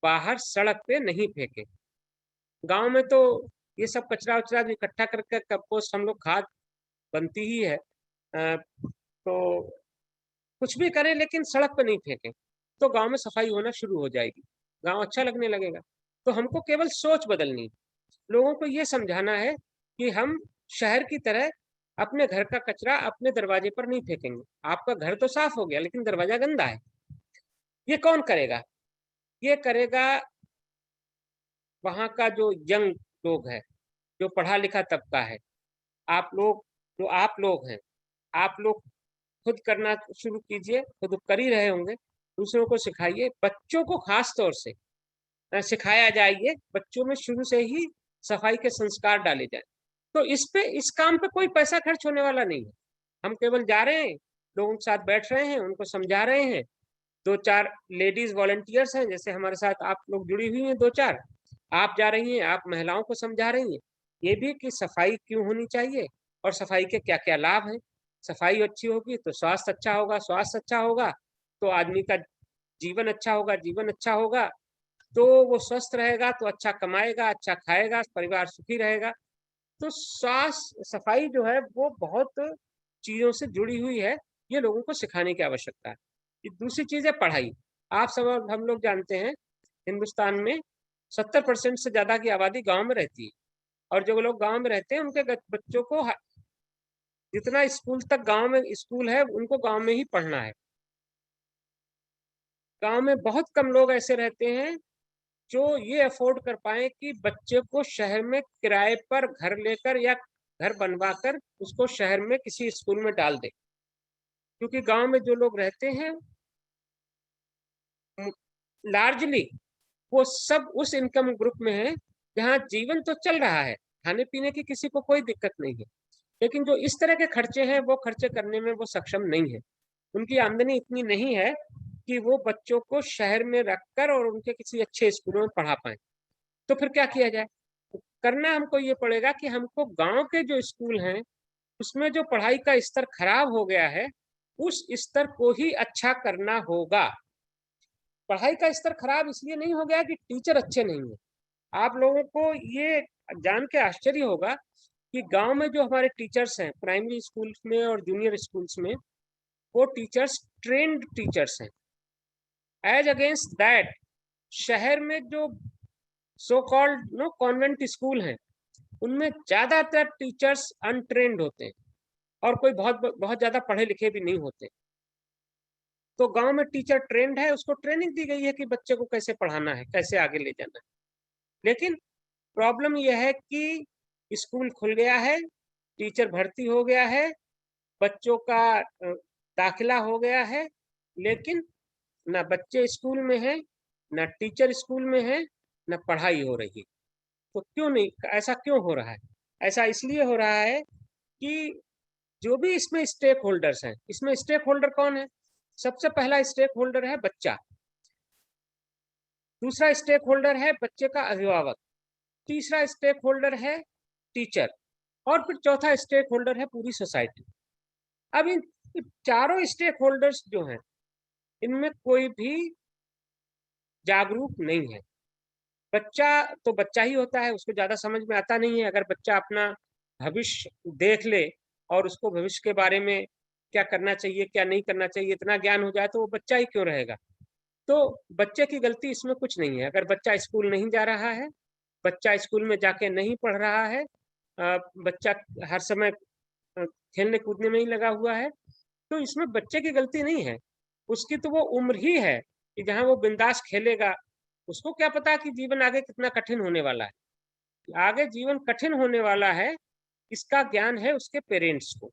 बाहर सड़क पे नहीं फेंके। गांव में तो ये सब कचरा उचरा इकट्ठा करके कंपोस्ट हम लोग खाद बनती ही है, तो कुछ भी करें लेकिन सड़क पे नहीं फेंकें, तो गांव में सफाई होना शुरू हो जाएगी, गांव अच्छा लगने लगेगा। तो हमको केवल सोच बदलनी, लोगों को ये समझाना है कि हम शहर की तरह अपने घर का कचरा अपने दरवाजे पर नहीं फेंकेंगे। आपका घर तो साफ हो गया लेकिन दरवाजा गंदा है, ये कौन करेगा? ये करेगा वहां का जो यंग लोग है, जो पढ़ा लिखा तबका है। आप लोग, जो आप लोग हैं, आप लोग खुद करना शुरू कीजिए, खुद कर ही रहे होंगे, दूसरों को सिखाइए। बच्चों को खास तौर से सिखाया जाइए, बच्चों में शुरू से ही सफाई के संस्कार डाले जाए। तो इस काम पे कोई पैसा खर्च होने वाला नहीं है। हम केवल जा रहे हैं, लोगों के साथ बैठ रहे हैं, उनको समझा रहे हैं। 2-4 लेडीज वॉलंटियर्स हैं, जैसे हमारे साथ आप लोग जुड़ी हुई हैं, 2-4 आप जा रही हैं, आप महिलाओं को समझा रही हैं ये भी कि सफाई क्यों होनी चाहिए और सफाई के क्या क्या लाभ हैं। सफाई अच्छी होगी तो स्वास्थ्य अच्छा होगा, स्वास्थ्य अच्छा होगा तो आदमी का जीवन अच्छा होगा, जीवन अच्छा होगा तो वो स्वस्थ रहेगा, तो अच्छा कमाएगा, अच्छा खाएगा, परिवार सुखी रहेगा। तो स्वास्थ्य सफाई जो है वो बहुत चीजों से जुड़ी हुई है, ये लोगों को सिखाने की आवश्यकता है। दूसरी चीज है पढ़ाई। आप सब, हम लोग जानते हैं हिंदुस्तान में 70% से ज्यादा की आबादी गांव में रहती है, और जो लोग गांव में रहते हैं उनके बच्चों को जितना स्कूल तक गांव में स्कूल है उनको गांव में ही पढ़ना है। गांव में बहुत कम लोग ऐसे रहते हैं जो ये अफोर्ड कर पाए कि बच्चे को शहर में किराए पर घर लेकर या घर बनवाकर उसको शहर में किसी स्कूल में डाल दे, क्योंकि गांव में जो लोग रहते हैं लार्जली वो सब उस इनकम ग्रुप में है जहाँ जीवन तो चल रहा है, खाने पीने की किसी को कोई दिक्कत नहीं है, लेकिन जो इस तरह के खर्चे हैं वो खर्चे करने में वो सक्षम नहीं है। उनकी आमदनी इतनी नहीं है कि वो बच्चों को शहर में रखकर और उनके किसी अच्छे स्कूलों में पढ़ा पाएं। तो फिर क्या किया जाए? करना हमको ये पड़ेगा कि हमको गांव के जो स्कूल हैं उसमें जो पढ़ाई का स्तर खराब हो गया है उस स्तर को ही अच्छा करना होगा। पढ़ाई का स्तर खराब इसलिए नहीं हो गया कि टीचर अच्छे नहीं है। आप लोगों को ये जान के आश्चर्य होगा कि गांव में जो हमारे टीचर्स हैं प्राइमरी स्कूल्स में और जूनियर स्कूल्स में, वो टीचर्स ट्रेंड टीचर्स हैं। एज अगेंस्ट दैट शहर में जो सो कॉल्ड कॉन्वेंट स्कूल हैं उनमें ज्यादातर टीचर्स अनट्रेंड होते हैं और कोई बहुत ज्यादा पढ़े लिखे भी नहीं होते। तो गांव में टीचर ट्रेंड है, उसको ट्रेनिंग दी गई है कि बच्चे को कैसे पढ़ाना है, कैसे आगे ले जाना है। लेकिन प्रॉब्लम यह है कि स्कूल खुल गया है, टीचर भर्ती हो गया है, बच्चों का दाखिला हो गया है, लेकिन ना बच्चे स्कूल में हैं, ना टीचर स्कूल में है, ना पढ़ाई हो रही है। तो क्यों नहीं, ऐसा क्यों हो रहा है? ऐसा इसलिए हो रहा है कि जो भी इसमें स्टेक होल्डर्स हैं, इसमें स्टेक होल्डर कौन है? सबसे पहला स्टेक होल्डर है बच्चा, दूसरा स्टेक होल्डर है बच्चे का अभिभावक, तीसरा स्टेक होल्डर है टीचर, और फिर चौथा स्टेक होल्डर है पूरी सोसाइटी। अब इन चारों स्टेक होल्डर्स जो हैं इनमें कोई भी जागरूक नहीं है। बच्चा तो बच्चा ही होता है, उसको ज्यादा समझ में आता नहीं है। अगर बच्चा अपना भविष्य देख ले और उसको भविष्य के बारे में क्या करना चाहिए क्या नहीं करना चाहिए इतना ज्ञान हो जाए तो वो बच्चा ही क्यों रहेगा? तो बच्चे की गलती इसमें कुछ नहीं है। अगर बच्चा स्कूल नहीं जा रहा है, बच्चा स्कूल में जाके नहीं पढ़ रहा है, बच्चा हर समय खेलने कूदने में ही लगा हुआ है, तो इसमें बच्चे की गलती नहीं है। उसकी तो वो उम्र ही है कि जहाँ वो बिंदास खेलेगा। उसको क्या पता कि जीवन आगे कितना कठिन होने वाला है। आगे जीवन कठिन होने वाला है, इसका ज्ञान है उसके पेरेंट्स को।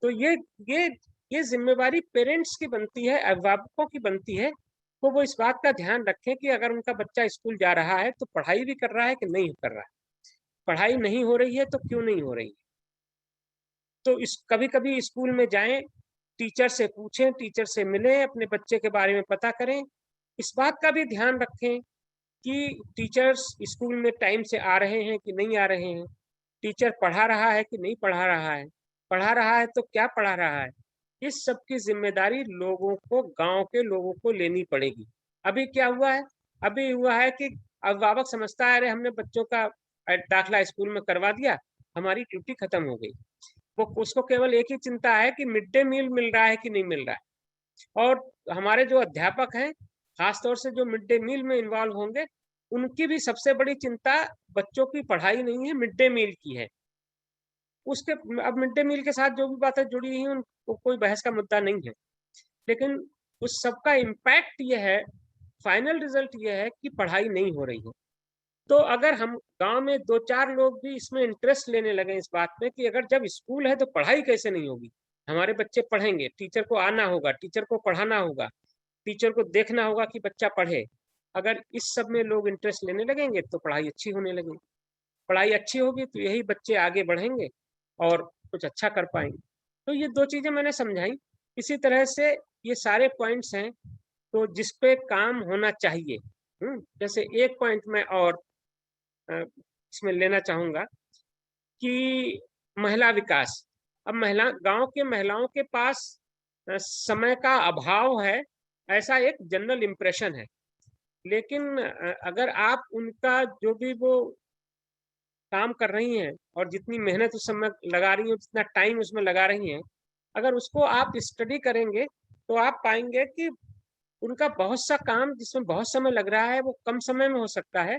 तो ये जिम्मेवारी पेरेंट्स की बनती है, अभिभावकों की बनती है। तो वो इस बात का ध्यान रखें कि अगर उनका बच्चा स्कूल जा रहा है तो पढ़ाई भी कर रहा है कि नहीं कर रहा है। पढ़ाई नहीं हो रही है तो क्यों नहीं हो रही है? तो इस कभी कभी स्कूल में जाएं, टीचर से पूछें, टीचर से मिलें, अपने बच्चे के बारे में पता करें। इस बात का भी ध्यान रखें कि टीचर्स स्कूल में टाइम से आ रहे हैं कि नहीं आ रहे हैं, टीचर पढ़ा रहा है कि नहीं पढ़ा रहा है, पढ़ा रहा है तो क्या पढ़ा रहा है। इस सब की जिम्मेदारी लोगों को, गांव के लोगों को लेनी पड़ेगी। अभी क्या हुआ है? अभी हुआ है कि अभिभावक समझता है अरे हमने बच्चों का दाखिला स्कूल में करवा दिया, हमारी ड्यूटी खत्म हो गई। वो उसको केवल एक ही चिंता है कि मिड डे मील मिल रहा है कि नहीं मिल रहा है। और हमारे जो अध्यापक हैं, खासतौर से जो मिड डे मील में इन्वॉल्व होंगे, उनकी भी सबसे बड़ी चिंता बच्चों की पढ़ाई नहीं है, मिड डे मील की है। उसके अब मिड डे मील के साथ जो भी बातें जुड़ी हुई हैं उनको कोई बहस का मुद्दा नहीं है, लेकिन उस सबका इम्पैक्ट ये है, फाइनल रिजल्ट ये है कि पढ़ाई नहीं हो रही है। तो अगर हम गांव में 2-4 लोग भी इसमें इंटरेस्ट लेने लगे इस बात में कि अगर जब स्कूल है तो पढ़ाई कैसे नहीं होगी, हमारे बच्चे पढ़ेंगे, टीचर को आना होगा, टीचर को पढ़ाना होगा, टीचर को देखना होगा कि बच्चा पढ़े। अगर इस सब में लोग इंटरेस्ट लेने लगेंगे तो पढ़ाई अच्छी होने लगेगी। पढ़ाई अच्छी होगी तो यही बच्चे आगे बढ़ेंगे और कुछ अच्छा कर पाएंगे। तो ये 2 चीजें मैंने समझाई। इसी तरह से ये सारे पॉइंट्स हैं तो जिस पे काम होना चाहिए। जैसे एक पॉइंट मैं और इसमें लेना चाहूंगा कि महिला विकास। अब गांव के महिलाओं के पास समय का अभाव है, ऐसा एक जनरल इम्प्रेशन है। लेकिन अगर आप उनका जो भी वो काम कर रही हैं और जितनी मेहनत उस समय लगा रही हैं, जितना टाइम उसमें लगा रही हैं, अगर उसको आप स्टडी करेंगे तो आप पाएंगे कि उनका बहुत सा काम जिसमें बहुत समय लग रहा है वो कम समय में हो सकता है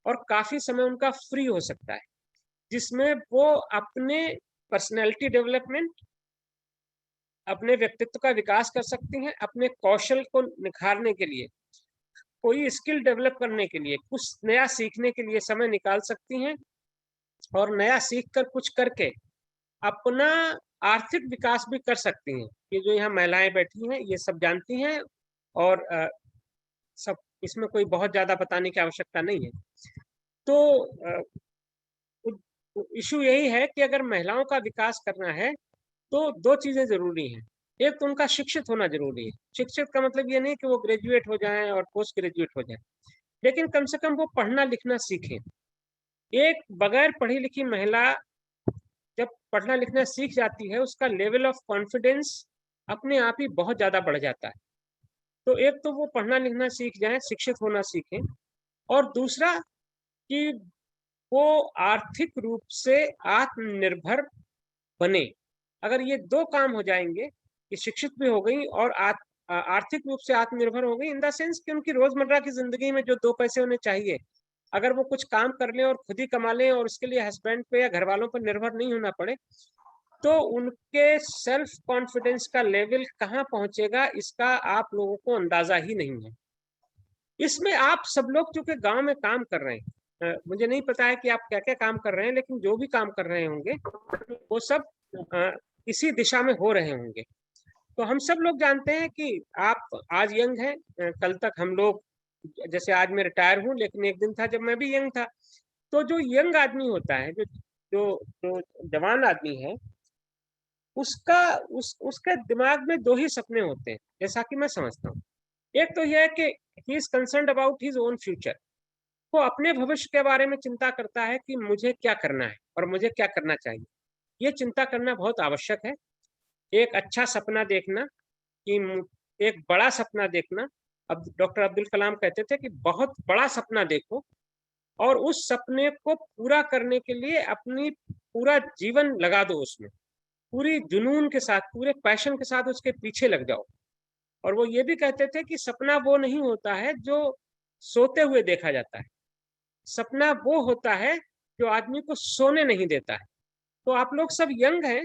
और काफी समय उनका फ्री हो सकता है, जिसमें वो अपने पर्सनैलिटी डेवलपमेंट, अपने व्यक्तित्व का विकास कर सकती हैं, अपने कौशल को निखारने के लिए, कोई स्किल डेवलप करने के लिए, कुछ नया सीखने के लिए समय निकाल सकती हैं और नया सीख कर कुछ करके अपना आर्थिक विकास भी कर सकती हैं। ये जो यहाँ महिलाएं बैठी हैं ये सब जानती हैं और सब इसमें कोई बहुत ज्यादा बताने की आवश्यकता नहीं है। तो इशू यही है कि अगर महिलाओं का विकास करना है तो 2 चीजें जरूरी हैं। एक तो उनका शिक्षित होना जरूरी है। शिक्षित का मतलब ये नहीं कि वो ग्रेजुएट हो जाएं और पोस्ट ग्रेजुएट हो जाएं, लेकिन कम से कम वो पढ़ना लिखना सीखें। एक बगैर पढ़ी लिखी महिला जब पढ़ना लिखना सीख जाती है, उसका लेवल ऑफ कॉन्फिडेंस अपने आप ही बहुत ज्यादा बढ़ जाता है। तो एक तो वो पढ़ना लिखना सीख जाएं, शिक्षित होना सीखें, और दूसरा कि वो आर्थिक रूप से आत्मनिर्भर बने। अगर ये दो काम हो जाएंगे कि शिक्षित भी हो गई और आर्थिक रूप से आत्मनिर्भर हो गई, इन द सेंस कि उनकी रोजमर्रा की जिंदगी में जो दो पैसे उन्हें चाहिए, अगर वो कुछ काम कर लें और खुद ही कमा लें और उसके लिए हस्बैंड पे या घर वालों पर निर्भर नहीं होना पड़े, तो उनके सेल्फ कॉन्फिडेंस का लेवल कहाँ पहुंचेगा, इसका आप लोगों को अंदाजा ही नहीं है। इसमें आप सब लोग चूंकि गांव में काम कर रहे हैं, मुझे नहीं पता है कि आप क्या क्या काम कर रहे हैं, लेकिन जो भी काम कर रहे होंगे वो सब इसी दिशा में हो रहे होंगे। तो हम सब लोग जानते हैं कि आप आज यंग हैं, कल तक हम लोग, जैसे आज मैं रिटायर हूं, लेकिन एक दिन था जब मैं भी यंग था। तो जो यंग आदमी होता है, जो जो जो जवान आदमी है, उसके दिमाग में दो ही सपने होते हैं, जैसा कि मैं समझता हूँ। एक तो यह है कि he is concerned about his own future. वो अपने भविष्य के बारे में चिंता करता है कि मुझे क्या करना है और मुझे क्या करना चाहिए। ये चिंता करना बहुत आवश्यक है। एक अच्छा सपना देखना, कि एक बड़ा सपना देखना। अब डॉक्टर अब्दुल कलाम कहते थे कि बहुत बड़ा सपना देखो और उस सपने को पूरा करने के लिए अपनी पूरा जीवन लगा दो, उसमें पूरी जुनून के साथ, पूरे पैशन के साथ उसके पीछे लग जाओ। और वो ये भी कहते थे कि सपना वो नहीं होता है जो सोते हुए देखा जाता है, सपना वो होता है जो आदमी को सोने नहीं देता है। तो आप लोग सब यंग हैं,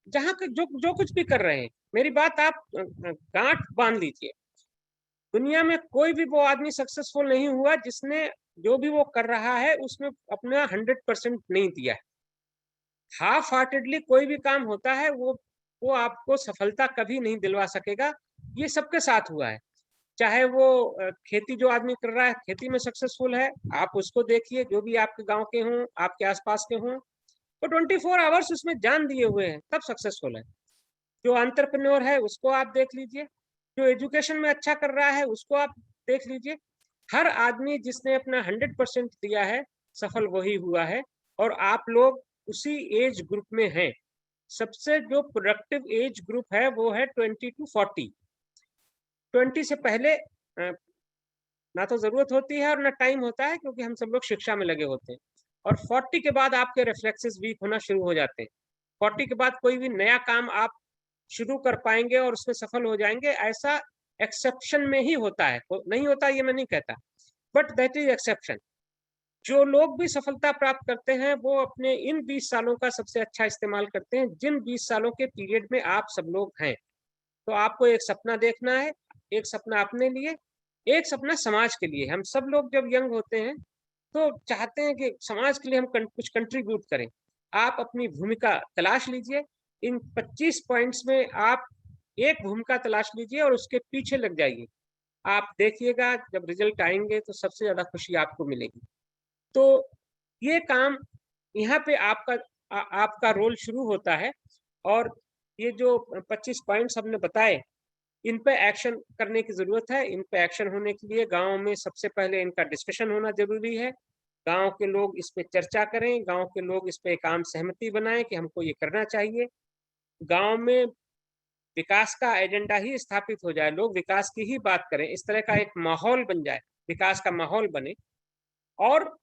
जहां जो जो कुछ भी कर रहे हैं, मेरी बात आप गांठ बांध लीजिए। दुनिया में कोई भी वो आदमी सक्सेसफुल नहीं हुआ जिसने जो भी वो कर रहा है उसमें अपना 100% नहीं दिया है। हाफ हार्टेडली कोई भी काम होता है, वो आपको सफलता कभी नहीं दिलवा सकेगा। ये सबके साथ हुआ है। चाहे वो खेती जो आदमी कर रहा है, खेती में सक्सेसफुल है, आप उसको देखिए, जो भी आपके गांव के हों, आपके आसपास के हों, तो 24 आवर्स उसमें जान दिए हुए हैं, तब सक्सेसफुल है। जो एंटरप्रेन्योर है उसको आप देख लीजिए, जो एजुकेशन में अच्छा कर रहा है उसको आप देख लीजिए। हर आदमी जिसने अपना 100% दिया है, सफल वही हुआ है। और आप लोग उसी एज ग्रुप में हैं। सबसे जो प्रोडक्टिव एज ग्रुप है वो है 20 to 40। 20 से पहले ना तो जरूरत होती है और ना टाइम होता है, क्योंकि हम सब लोग शिक्षा में लगे होते हैं। और 40 के बाद आपके रिफ्लेक्सेस वीक होना शुरू हो जाते हैं। 40 के बाद कोई भी नया काम आप शुरू कर पाएंगे और उसमें सफल हो जाएंगे, ऐसा एक्सेप्शन में ही होता है। नहीं होता ये मैं नहीं कहता, बट दैट इज एक्सेप्शन। जो लोग भी सफलता प्राप्त करते हैं वो अपने इन 20 सालों का सबसे अच्छा इस्तेमाल करते हैं, जिन 20 सालों के पीरियड में आप सब लोग हैं। तो आपको एक सपना देखना है, एक सपना अपने लिए, एक सपना समाज के लिए। हम सब लोग जब यंग होते हैं तो चाहते हैं कि समाज के लिए हम कुछ कंट्रीब्यूट करें। आप अपनी भूमिका तलाश लीजिए। इन 25 पॉइंट्स में आप एक भूमिका तलाश लीजिए और उसके पीछे लग जाइए। आप देखिएगा जब रिजल्ट आएंगे तो सबसे ज्यादा खुशी आपको मिलेगी। तो ये काम यहाँ पे आपका रोल शुरू होता है। और ये जो 25 पॉइंट्स हमने बताए, इन पे एक्शन करने की जरूरत है। इन पे एक्शन होने के लिए गांव में सबसे पहले इनका डिस्कशन होना जरूरी है। गांव के लोग इस पे चर्चा करें, गांव के लोग इस पे एक आम सहमति बनाएं कि हमको ये करना चाहिए। गांव में विकास का एजेंडा ही स्थापित हो जाए, लोग विकास की ही बात करें, इस तरह का एक माहौल बन जाए, विकास का माहौल बने। और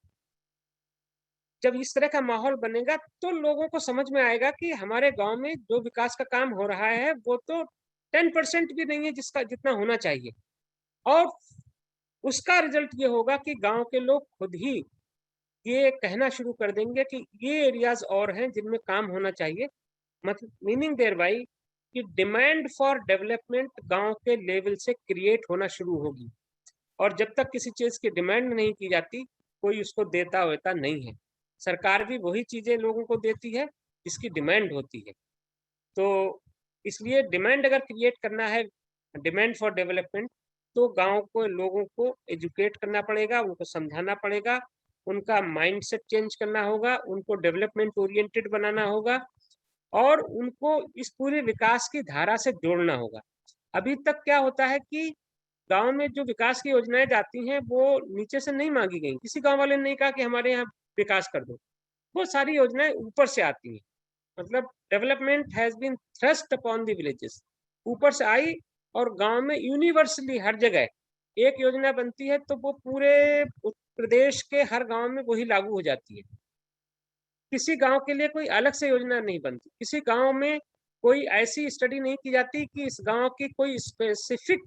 जब इस तरह का माहौल बनेगा तो लोगों को समझ में आएगा कि हमारे गांव में जो विकास का काम हो रहा है वो तो 10% भी नहीं है जिसका जितना होना चाहिए। और उसका रिजल्ट ये होगा कि गांव के लोग खुद ही ये कहना शुरू कर देंगे कि ये एरियाज और हैं जिनमें काम होना चाहिए। मतलब मीनिंग देयर बाई कि डिमांड फॉर डेवलपमेंट गांव के लेवल से क्रिएट होना शुरू होगी। और जब तक किसी चीज की डिमांड नहीं की जाती, कोई उसको देता वेता नहीं है। सरकार भी वही चीजें लोगों को देती है जिसकी डिमांड होती है। तो इसलिए डिमांड अगर क्रिएट करना है, डिमांड फॉर डेवलपमेंट, तो गांव को लोगों को एजुकेट करना पड़ेगा, उनको समझाना पड़ेगा, उनका माइंडसेट चेंज करना होगा, उनको डेवलपमेंट ओरिएंटेड बनाना होगा। और उनको इस पूरे विकास की धारा से जोड़ना होगा। अभी तक क्या होता है कि गांव में जो विकास की योजनाएं जाती हैं वो नीचे से नहीं मांगी गई, किसी गांव वाले ने नहीं कहा कि हमारे यहाँ विकास कर दो, वो सारी योजनाएं ऊपर से आती हैं। मतलब development has been thrust upon the villages, ऊपर से आई और गांव में यूनिवर्सली हर जगह एक योजना बनती है तो वो पूरे प्रदेश के हर गांव में वही लागू हो जाती है। किसी गांव के लिए कोई अलग से योजना नहीं बनती, किसी गांव में कोई ऐसी स्टडी नहीं की जाती कि इस गांव की कोई स्पेसिफिक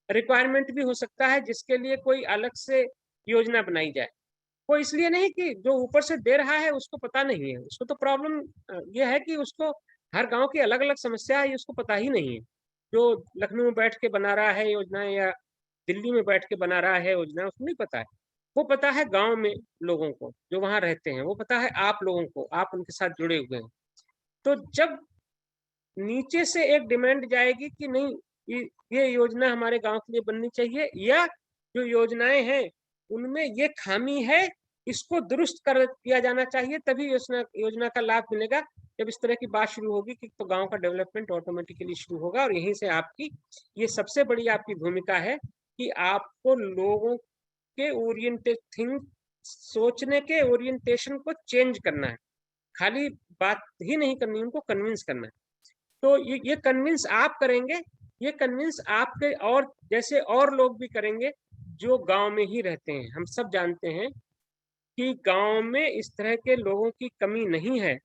रिक्वायरमेंट भी हो सकता है जिसके लिए कोई अलग से योजना बनाई जाए। वो इसलिए नहीं कि जो ऊपर से दे रहा है उसको पता नहीं है, उसको तो प्रॉब्लम ये है कि उसको हर गांव की अलग अलग समस्या है, उसको पता ही नहीं है। जो लखनऊ में बैठ के बना रहा है योजना या दिल्ली में बैठ के बना रहा है योजना, उसको नहीं पता है। वो पता है गांव में लोगों को जो वहां रहते हैं, वो पता है आप लोगों को, आप उनके साथ जुड़े हुए हैं। तो जब नीचे से एक डिमांड जाएगी कि नहीं ये योजना हमारे गांव के लिए बननी चाहिए, या जो योजनाएं हैं उनमें ये खामी है, इसको दुरुस्त कर किया जाना चाहिए, तभी योजना का लाभ मिलेगा। जब इस तरह की बात शुरू होगी कि तो गांव का डेवलपमेंट ऑटोमेटिकली शुरू होगा। और यहीं से आपकी ये सबसे बड़ी आपकी भूमिका है कि आपको लोगों के सोचने के ओरिएंटेशन को चेंज करना है, खाली बात ही नहीं करनी, उनको कन्विंस करना है। तो ये कन्विंस आप करेंगे, ये कन्विंस आपके और जैसे और लोग भी करेंगे जो गांव में ही रहते हैं। हम सब जानते हैं कि गांव में इस तरह के लोगों की कमी नहीं है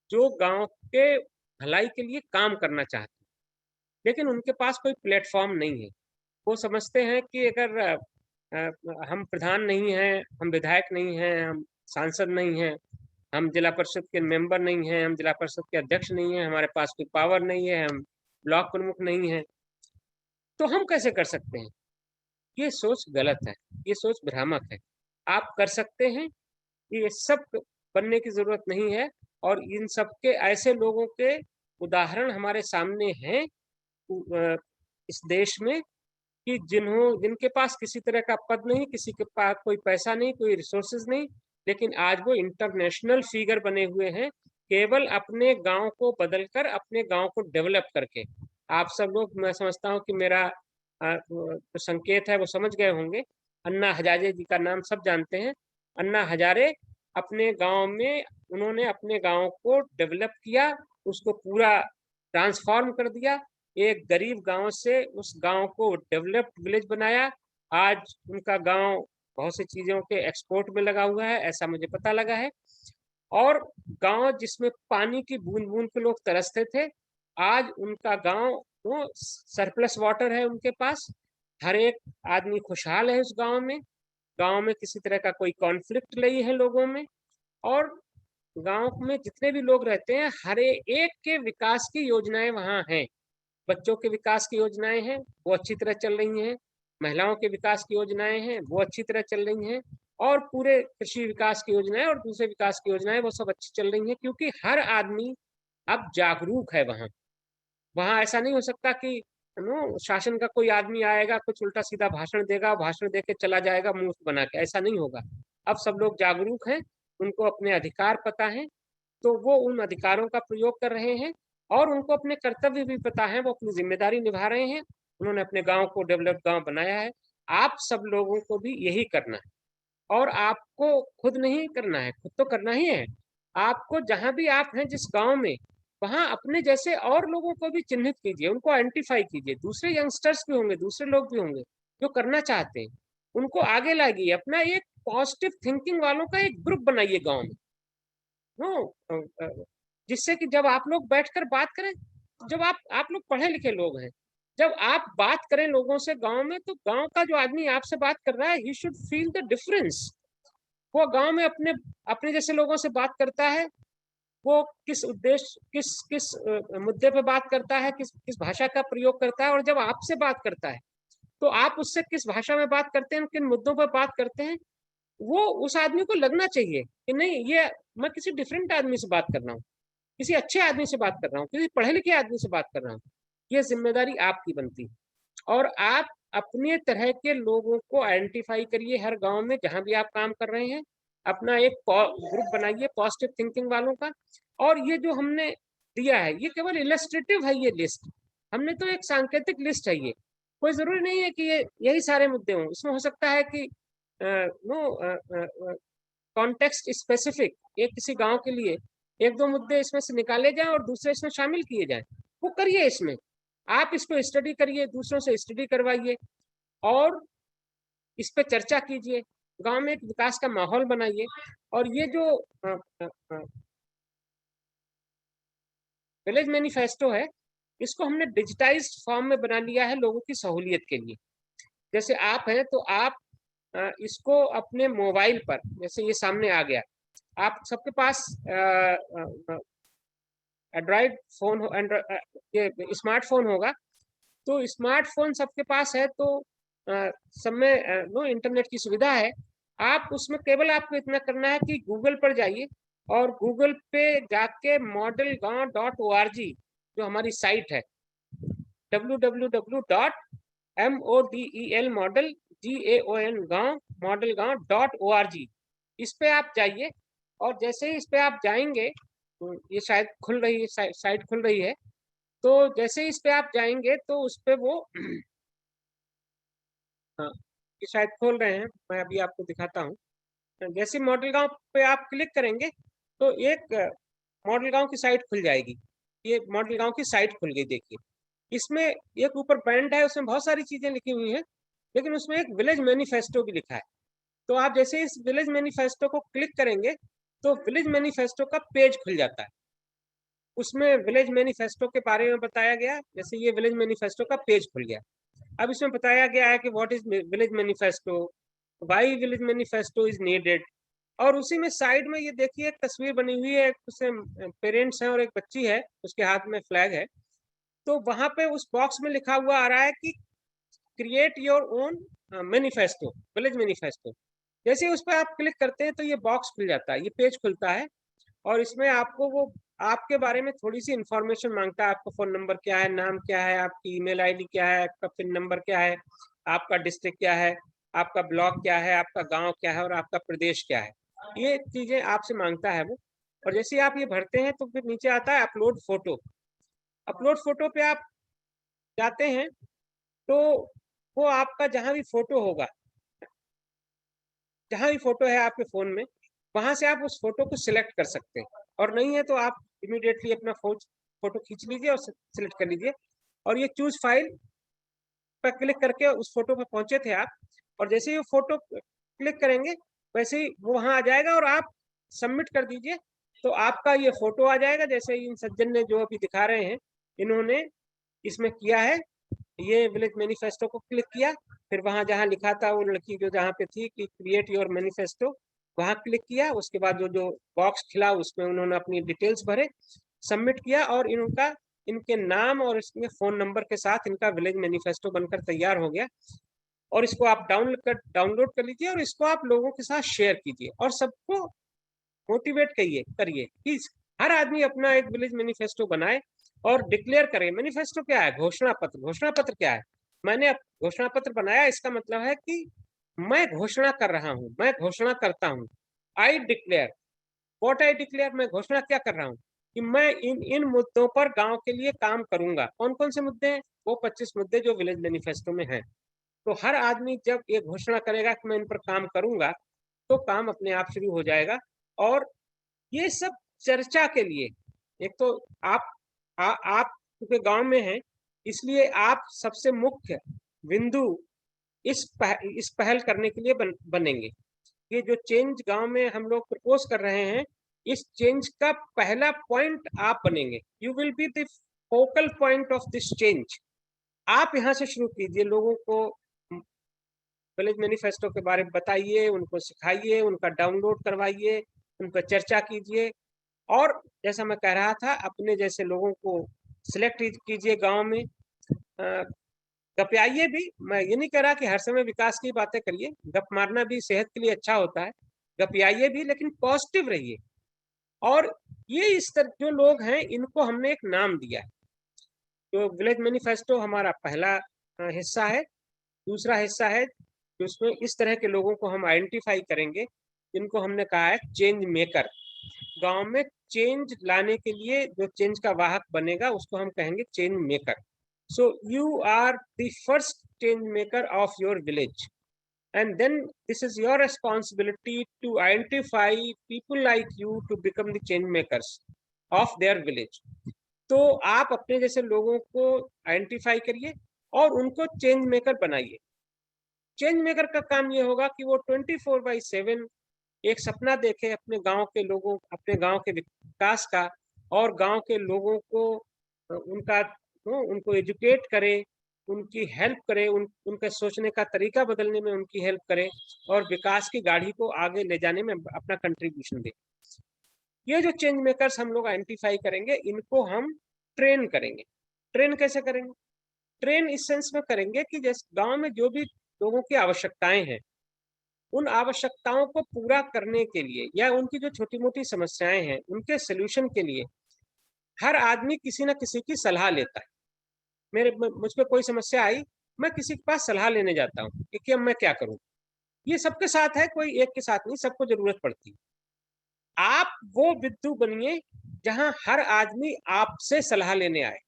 जो गांव के भलाई के लिए काम करना चाहते हैं, लेकिन उनके पास कोई प्लेटफॉर्म नहीं है। वो समझते हैं कि अगर हम प्रधान नहीं हैं, हम विधायक नहीं हैं, हम सांसद नहीं हैं, हम जिला परिषद के मेंबर नहीं हैं, हम जिला परिषद के अध्यक्ष नहीं हैं, हमारे पास कोई पावर नहीं है, हम ब्लॉक प्रमुख नहीं हैं, तो हम कैसे कर सकते हैं? ये सोच गलत है, ये सोच भ्रामक है। आप कर सकते हैं, ये सब बनने की जरूरत नहीं है। और इन सब के ऐसे लोगों के उदाहरण हमारे सामने हैं इस देश में कि जिनके पास किसी तरह का पद नहीं, किसी के पास कोई पैसा नहीं, कोई रिसोर्सेज नहीं, लेकिन आज वो इंटरनेशनल फिगर बने हुए हैं, केवल अपने गांव को बदलकर, अपने गांव को डेवलप करके। आप सब लोग, मैं समझता हूँ कि मेरा जो संकेत है वो समझ गए होंगे। अन्ना हजारे जी का नाम सब जानते हैं। अन्ना हजारे अपने गांव में उन्होंने अपने गांव को डेवलप किया, उसको पूरा ट्रांसफॉर्म कर दिया, एक गरीब गांव से उस गांव को डेवलप्ड विलेज बनाया। आज उनका गांव बहुत सी चीजों के एक्सपोर्ट में लगा हुआ है, ऐसा मुझे पता लगा है। और गांव जिसमें पानी की बूंद बूंद पे लोग तरसते थे, आज उनका गांव वो सरप्लस वाटर है उनके पास, हर एक आदमी खुशहाल है उस गांव में किसी तरह का कोई कॉन्फ्लिक्ट नहीं है लोगों में। और गांव में जितने भी लोग रहते हैं, हर एक के विकास की योजनाएं वहां हैं। बच्चों के विकास की योजनाएं हैं, वो अच्छी तरह चल रही हैं। महिलाओं के विकास की योजनाएं हैं, वो अच्छी तरह चल रही हैं। और पूरे कृषि विकास की योजनाएं और दूसरे विकास की योजनाएं वो सब अच्छी चल रही हैं, क्योंकि हर आदमी अब जागरूक है। वहां ऐसा नहीं हो सकता कि शासन का कोई आदमी आएगा, कुछ उल्टा सीधा भाषण देगा, भाषण दे के चला जाएगा मुंह बना के, ऐसा नहीं होगा। अब सब लोग जागरूक हैं, उनको अपने अधिकार पता है, तो वो उन अधिकारों का प्रयोग कर रहे हैं और उनको अपने कर्तव्य भी पता है, वो अपनी जिम्मेदारी निभा रहे हैं। उन्होंने अपने गांव को डेवलप गांव बनाया है। आप सब लोगों को भी यही करना है। और आपको खुद नहीं करना है, खुद तो करना ही है, आपको जहां भी आप हैं जिस गांव में, वहां अपने जैसे और लोगों को भी चिन्हित कीजिए, उनको आइडेंटिफाई कीजिए। दूसरे यंगस्टर्स भी होंगे, दूसरे लोग भी होंगे जो करना चाहते हैं, उनको आगे लाइए। अपना एक पॉजिटिव थिंकिंग वालों का एक ग्रुप बनाइए गांव में, जिससे कि जब आप लोग बैठकर बात करें, जब आप लोग पढ़े लिखे लोग हैं, जब आप बात करें लोगों से गांव में, तो गांव का जो आदमी आपसे बात कर रहा है, he should feel the difference. वो गांव में अपने अपने जैसे लोगों से बात करता है, वो किस उद्देश्य किस मुद्दे पे बात करता है, किस भाषा का प्रयोग करता है। और जब आपसे बात करता है तो आप उससे किस भाषा में बात करते हैं, किन मुद्दों पर बात करते हैं, वो उस आदमी को लगना चाहिए कि नहीं, ये मैं किसी डिफरेंट आदमी से बात कर रहा हूँ, किसी अच्छे आदमी से बात कर रहा हूँ, किसी पढ़े लिखे आदमी से बात कर रहा हूँ। ये जिम्मेदारी आपकी बनती है। और आप अपने तरह के लोगों को आइडेंटिफाई करिए हर गांव में जहां भी आप काम कर रहे हैं, अपना एक ग्रुप बनाइए पॉजिटिव थिंकिंग वालों का। और ये जो हमने दिया है, ये केवल इलस्ट्रेटिव है ये लिस्ट। हमने तो एक सांकेतिक लिस्ट है ये, कोई जरूरी नहीं है कि ये यही सारे मुद्दे हों। इसमें हो सकता है कि कॉन्टेक्स्ट स्पेसिफिक, एक किसी गांव के लिए एक दो मुद्दे इसमें से निकाले जाएं और दूसरे इसमें शामिल किए जाएं। वो करिए, इसमें आप इसको स्टडी करिए, दूसरों से स्टडी करवाइए और इस पे चर्चा कीजिए, गांव में एक विकास का माहौल बनाइए। और ये जो विलेज मैनिफेस्टो है, इसको हमने डिजिटाइज्ड फॉर्म में बना लिया है लोगों की सहूलियत के लिए। जैसे आप हैं तो आप इसको अपने मोबाइल पर, जैसे ये सामने आ गया, आप सबके पास एंड्रॉइड फोन, ये स्मार्टफोन होगा, तो स्मार्टफोन सबके पास है, तो सब में नो इंटरनेट की सुविधा है। आप उसमें केवल आपको इतना करना है कि गूगल पर जाइए और गूगल पे जाके modelgaon.org जो हमारी साइट है, www.modelgaon.org, इस पे आप जाइए। और जैसे ही इस पे आप जाएंगे, ये शायद खुल रही है, साइट खुल रही है, तो जैसे ही इस पे आप जाएंगे तो उस पे वो हाँ, ये शायद खोल रहे हैं, मैं अभी आपको दिखाता हूँ। जैसे मॉडल गांव पे आप क्लिक करेंगे तो एक मॉडल गांव की साइट खुल जाएगी। ये मॉडल गांव की साइट खुल गई, देखिए। इसमें एक ऊपर बैंड है, उसमें बहुत सारी चीजें लिखी हुई हैं, लेकिन उसमें एक विलेज मैनिफेस्टो भी लिखा है। तो आप जैसे इस विलेज मैनिफेस्टो को क्लिक करेंगे तो विलेज मैनिफेस्टो का पेज खुल जाता है। उसमें विलेज मैनिफेस्टो के बारे में बताया गया, जैसे ये विलेज मैनिफेस्टो का पेज खुल गया। अब इसमें बताया गया है कि what is village manifesto, why village manifesto is needed. और उसी में साइड में ये देखिए एक तस्वीर बनी हुई है, उसमें पेरेंट्स हैं और एक बच्ची है, उसके हाथ में फ्लैग है। तो वहां पे उस बॉक्स में लिखा हुआ आ रहा है कि create your own manifesto, village manifesto. जैसे उस पर आप क्लिक करते हैं तो ये बॉक्स खुल जाता है, ये पेज खुलता है, और इसमें आपको वो आपके बारे में थोड़ी सी इंफॉर्मेशन मांगता है। आपका फोन नंबर क्या है, नाम क्या है, आपकी ईमेल आईडी क्या है, आपका पिन नंबर क्या है, आपका डिस्ट्रिक्ट क्या है, आपका ब्लॉक क्या है, आपका गांव क्या है और आपका प्रदेश क्या है, ये चीजें आपसे मांगता है वो। और जैसे आप ये भरते हैं तो फिर नीचे आता है अपलोड फोटो। अपलोड फोटो पे आप जाते हैं तो वो आपका जहां भी फोटो होगा, जहां भी फोटो है आपके फोन में, वहां से आप उस फोटो को सिलेक्ट कर सकते हैं। और नहीं है तो आप इमीडिएटली अपना फोटो खींच लीजिए और सिलेक्ट कर लीजिए। और ये चूज फाइल पर क्लिक करके उस फोटो पर पहुंचे थे आप, और जैसे ही वो फोटो क्लिक करेंगे वैसे ही वो वहां आ जाएगा और आप सबमिट कर दीजिए, तो आपका ये फोटो आ जाएगा। जैसे इन सज्जन ने जो अभी दिखा रहे हैं, इन्होंने इसमें किया है, ये विलेज मैनिफेस्टो को क्लिक किया, फिर वहां जहां लिखा था वो लड़की जो जहां पे थी कि क्रिएट योर मैनिफेस्टो, वहां क्लिक किया। उसके बाद जो जो बॉक्स खिला उसमें उन्होंने अपनी डिटेल्स भरे, सबमिट किया, और इनका इनके नाम और इसमें फोन नंबर के साथ इनका विलेज मैनिफेस्टो बनकर तैयार हो गया। और इसको आप डाउनलोड कर लीजिए और इसको आप लोगों के साथ शेयर कीजिए और सबको मोटिवेट करिए कि हर आदमी अपना एक विलेज मैनिफेस्टो बनाए और डिक्लेयर करे। मैनिफेस्टो क्या है? घोषणा पत्र। घोषणा पत्र क्या है? मैंने घोषणा पत्र बनाया, इसका मतलब है कि मैं घोषणा कर रहा हूं, मैं घोषणा करता हूं। I declare, what I declare, मैं घोषणा क्या कर रहा हूं कि मैं इन इन मुद्दों पर गांव के लिए काम करूंगा। कौन कौन से मुद्दे हैं? वो 25 मुद्दे जो विलेज मैनिफेस्टो में हैं। तो हर आदमी जब ये घोषणा करेगा कि मैं इन पर काम करूंगा, तो काम अपने आप शुरू हो जाएगा। और ये सब चर्चा के लिए, एक तो आप क्योंकि गांव में हैं, इसलिए आप सबसे मुख्य बिंदु इस पहल करने के लिए बनेंगे। ये जो चेंज गांव में हम लोग प्रपोज कर रहे हैं, इस चेंज का पहला पॉइंट आप बनेंगे। You will be the focal point of this change. आप यहाँ से शुरू कीजिए, लोगों को विलेज मैनिफेस्टो के बारे में बताइए, उनको सिखाइए, उनका डाउनलोड करवाइए, उन पर चर्चा कीजिए। और जैसा मैं कह रहा था, अपने जैसे लोगों को सिलेक्ट कीजिए गांव में। गपियाइए भी, मैं ये नहीं कह रहा कि हर समय विकास की बातें करिए, गप मारना भी सेहत के लिए अच्छा होता है। गपियाइए भी, लेकिन पॉजिटिव रहिए। और ये इस तरह जो लोग हैं, इनको हमने एक नाम दिया है। तो विलेज मैनिफेस्टो हमारा पहला हिस्सा है। दूसरा हिस्सा है जिसमें इस तरह के लोगों को हम आइडेंटिफाई करेंगे, जिनको हमने कहा है चेंज मेकर। गांव में चेंज लाने के लिए जो चेंज का वाहक बनेगा उसको हम कहेंगे change maker. So you are the first change maker of your village, and then this is your responsibility to identify people like you to become the change makers of their village. तो आप अपने जैसे लोगों को identify करिए और उनको change maker बनाइए. चेंज मेकर का काम ये होगा कि वो 24/7 एक सपना देखे अपने गांव के लोगों, अपने गांव के विकास का, और गांव के लोगों को उनको एजुकेट करे, उनकी हेल्प करे, उनके सोचने का तरीका बदलने में उनकी हेल्प करे, और विकास की गाड़ी को आगे ले जाने में अपना कंट्रीब्यूशन दे. ये जो चेंज मेकर्स हम लोग आइडेंटिफाई करेंगे, इनको हम ट्रेन करेंगे. ट्रेन कैसे करेंगे? ट्रेन इस सेंस में करेंगे कि जैसे गांव में जो भी लोगों की आवश्यकताएं हैं, उन आवश्यकताओं को पूरा करने के लिए या उनकी जो छोटी मोटी समस्याएं हैं उनके सोल्यूशन के लिए हर आदमी किसी न किसी की सलाह लेता है. मुझ पे कोई समस्या आई, मैं किसी के पास सलाह लेने जाता हूँ कि अब मैं क्या करूँ. ये सबके साथ है, कोई एक के साथ नहीं, सबको जरूरत पड़ती है. आप वो बिंदु बनिए जहां हर आदमी आपसे सलाह लेने आए.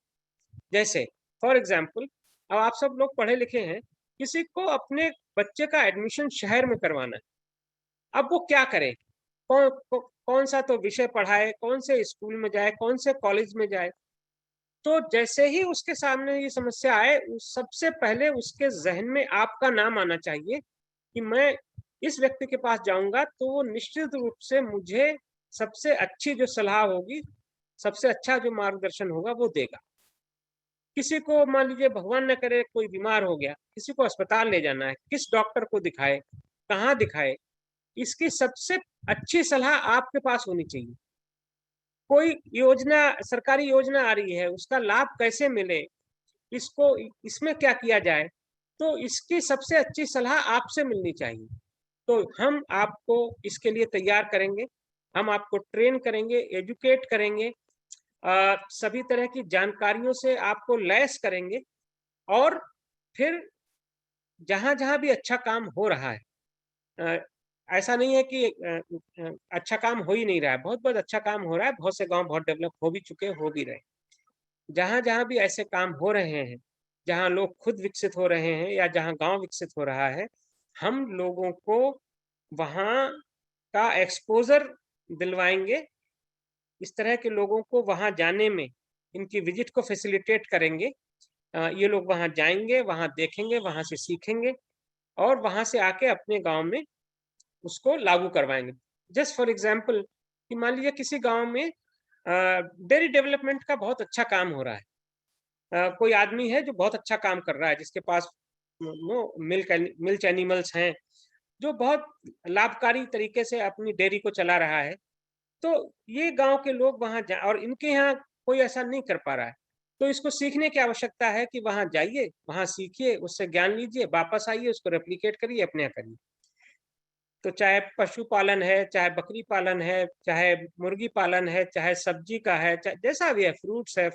जैसे फॉर एग्जाम्पल, अब आप सब लोग पढ़े लिखे हैं, किसी को अपने बच्चे का एडमिशन शहर में करवाना है. अब वो क्या करे? कौन सा तो विषय पढ़ाए, कौन से स्कूल में जाए, कौन से कॉलेज में जाए. तो जैसे ही उसके सामने ये समस्या आए, सबसे पहले उसके जहन में आपका नाम आना चाहिए कि मैं इस व्यक्ति के पास जाऊंगा तो वो निश्चित रूप से मुझे सबसे अच्छी जो सलाह होगी, सबसे अच्छा जो मार्गदर्शन होगा वो देगा. किसी को मान लीजिए भगवान न करे कोई बीमार हो गया, किसी को अस्पताल ले जाना है, किस डॉक्टर को दिखाए, कहाँ दिखाए, इसकी सबसे अच्छी सलाह आपके पास होनी चाहिए. कोई योजना, सरकारी योजना आ रही है, उसका लाभ कैसे मिले, इसको इसमें क्या किया जाए, तो इसकी सबसे अच्छी सलाह आपसे मिलनी चाहिए. तो हम आपको इसके लिए तैयार करेंगे, हम आपको ट्रेन करेंगे, एजुकेट करेंगे, सभी तरह की जानकारियों से आपको लैस करेंगे, और फिर जहां जहां भी अच्छा काम हो रहा है, ऐसा नहीं है कि अच्छा काम हो ही नहीं रहा है, बहुत बहुत अच्छा काम हो रहा है, बहुत से गांव बहुत डेवलप हो भी चुके, हो भी रहे. जहां जहां भी ऐसे काम हो रहे हैं, जहां लोग खुद विकसित हो रहे हैं या जहां गांव विकसित हो रहा है, हम लोगों को वहां का एक्सपोजर दिलवाएंगे. इस तरह के लोगों को वहां जाने में, इनकी विजिट को फैसिलिटेट करेंगे. ये लोग वहां जाएंगे, वहां देखेंगे, वहां से सीखेंगे, और वहां से आके अपने गांव में उसको लागू करवाएंगे. जस्ट फॉर एग्जाम्पल, कि मान लीजिए किसी गांव में डेयरी डेवलपमेंट का बहुत अच्छा काम हो रहा है. कोई आदमी है जो बहुत अच्छा काम कर रहा है, जिसके पास मिल्क एनिमल्स हैं, जो बहुत लाभकारी तरीके से अपनी डेयरी को चला रहा है. तो ये गांव के लोग वहां जाए, और इनके यहाँ कोई ऐसा नहीं कर पा रहा है, तो इसको सीखने की आवश्यकता है कि वहां जाइए, वहां सीखिए, उससे ज्ञान लीजिए, वापस आइए, उसको रेप्लिकेट करिए, अपने यहाँ करिए. तो चाहे पशुपालन है, चाहे बकरी पालन है, चाहे मुर्गी पालन है, चाहे सब्जी का है, चाहे जैसा भी है, फ्रूट्स है,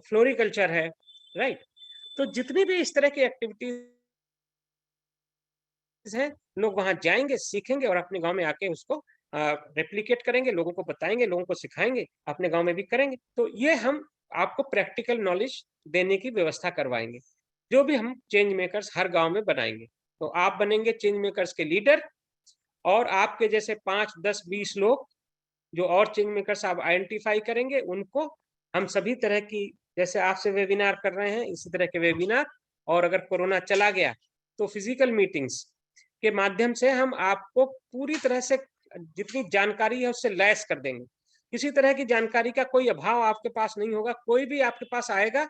फ्लोरिकल्चर है, राइट. तो जितनी भी इस तरह की एक्टिविटीज हैं, लोग वहां जाएंगे, सीखेंगे, और अपने गांव में आके उसको रेप्लिकेट करेंगे, लोगों को बताएंगे, लोगों को सिखाएंगे, अपने गांव में भी करेंगे. तो ये हम आपको प्रैक्टिकल नॉलेज देने की व्यवस्था करवाएंगे, जो भी हम चेंज मेकर्स हर गांव में बनाएंगे. तो आप बनेंगे चेंज मेकर्स के लीडर, और आपके जैसे 5, 10, 20 लोग जो और चेंज मेकर्स आप आइडेंटिफाई करेंगे, उनको हम सभी तरह की, जैसे आपसे वेबिनार कर रहे हैं, इसी तरह के वेबिनार, और अगर कोरोना चला गया तो फिजिकल मीटिंग्स के माध्यम से हम आपको पूरी तरह से जितनी जानकारी है उससे लैस कर देंगे. किसी तरह की जानकारी का कोई अभाव आपके पास नहीं होगा. कोई भी आपके पास आएगा,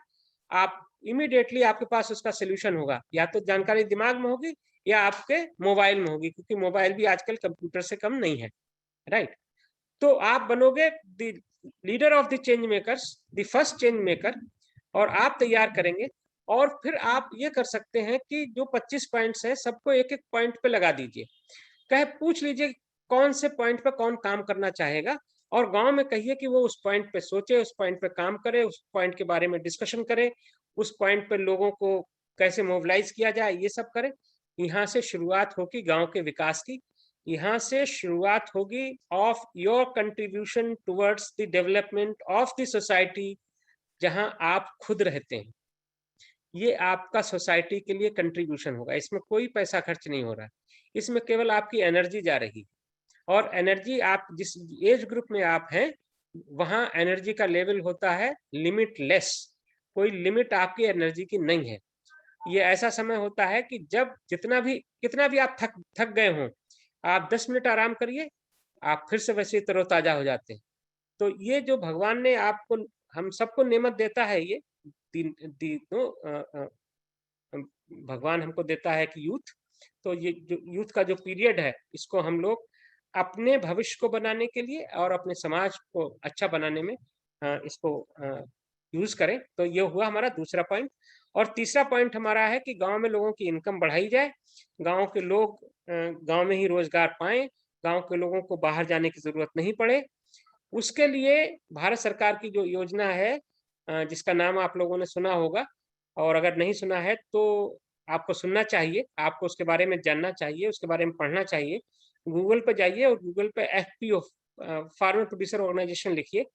आप इमीडिएटली आपके पास उसका सोल्यूशन होगा, या तो जानकारी दिमाग में होगी या आपके मोबाइल में होगी, क्योंकि मोबाइल भी आजकल कंप्यूटर से कम नहीं है, राइट. तो आप बनोगे the leader of the change makers, the first change maker, और आप तैयार करेंगे. और फिर आप ये कर सकते हैं कि जो 25 पॉइंट्स हैं, सबको एक एक पॉइंट पे लगा दीजिए. पूछ लीजिए कौन से पॉइंट पे कौन काम करना चाहेगा, और गांव में कहिए कि वो उस पॉइंट पे सोचे, उस पॉइंट पे काम करे, उस पॉइंट के बारे में डिस्कशन करे, उस पॉइंट पे लोगों को कैसे मोबिलाइज किया जाए, ये सब करे. यहाँ से शुरुआत होगी गांव के विकास की, यहाँ से शुरुआत होगी of your contribution towards the development of the society जहां आप खुद रहते हैं। ये आपका सोसाइटी के लिए कंट्रीब्यूशन होगा, इसमें कोई पैसा खर्च नहीं हो रहा है, इसमें केवल आपकी एनर्जी जा रही है। और एनर्जी आप जिस एज ग्रुप में आप हैं वहां एनर्जी का लेवल होता है लिमिटलेस, कोई लिमिट आपकी एनर्जी की नहीं है। ये ऐसा समय होता है कि जब कितना भी आप थक गए हों, आप 10 मिनट आराम करिए, आप फिर से वैसे तरोताजा हो जाते हैं। तो ये जो भगवान ने आपको हम सबको नेमत देता है, ये भगवान हमको देता है कि यूथ, तो ये जो यूथ का जो पीरियड है इसको हम लोग अपने भविष्य को बनाने के लिए और अपने समाज को अच्छा बनाने में इसको यूज करें। तो ये हुआ हमारा दूसरा पॉइंट। और तीसरा पॉइंट हमारा है कि गांव में लोगों की इनकम बढ़ाई जाए, गांव के लोग गांव में ही रोजगार पाएं, गांव के लोगों को बाहर जाने की जरूरत नहीं पड़े। उसके लिए भारत सरकार की जो योजना है जिसका नाम आप लोगों ने सुना होगा, और अगर नहीं सुना है तो आपको सुनना चाहिए, आपको उसके बारे में जानना चाहिए, उसके बारे में पढ़ना चाहिए। गूगल पे जाइए और गूगल पे FPO फार्मर प्रोड्यूसर ऑर्गेनाइजेशन लिखिए,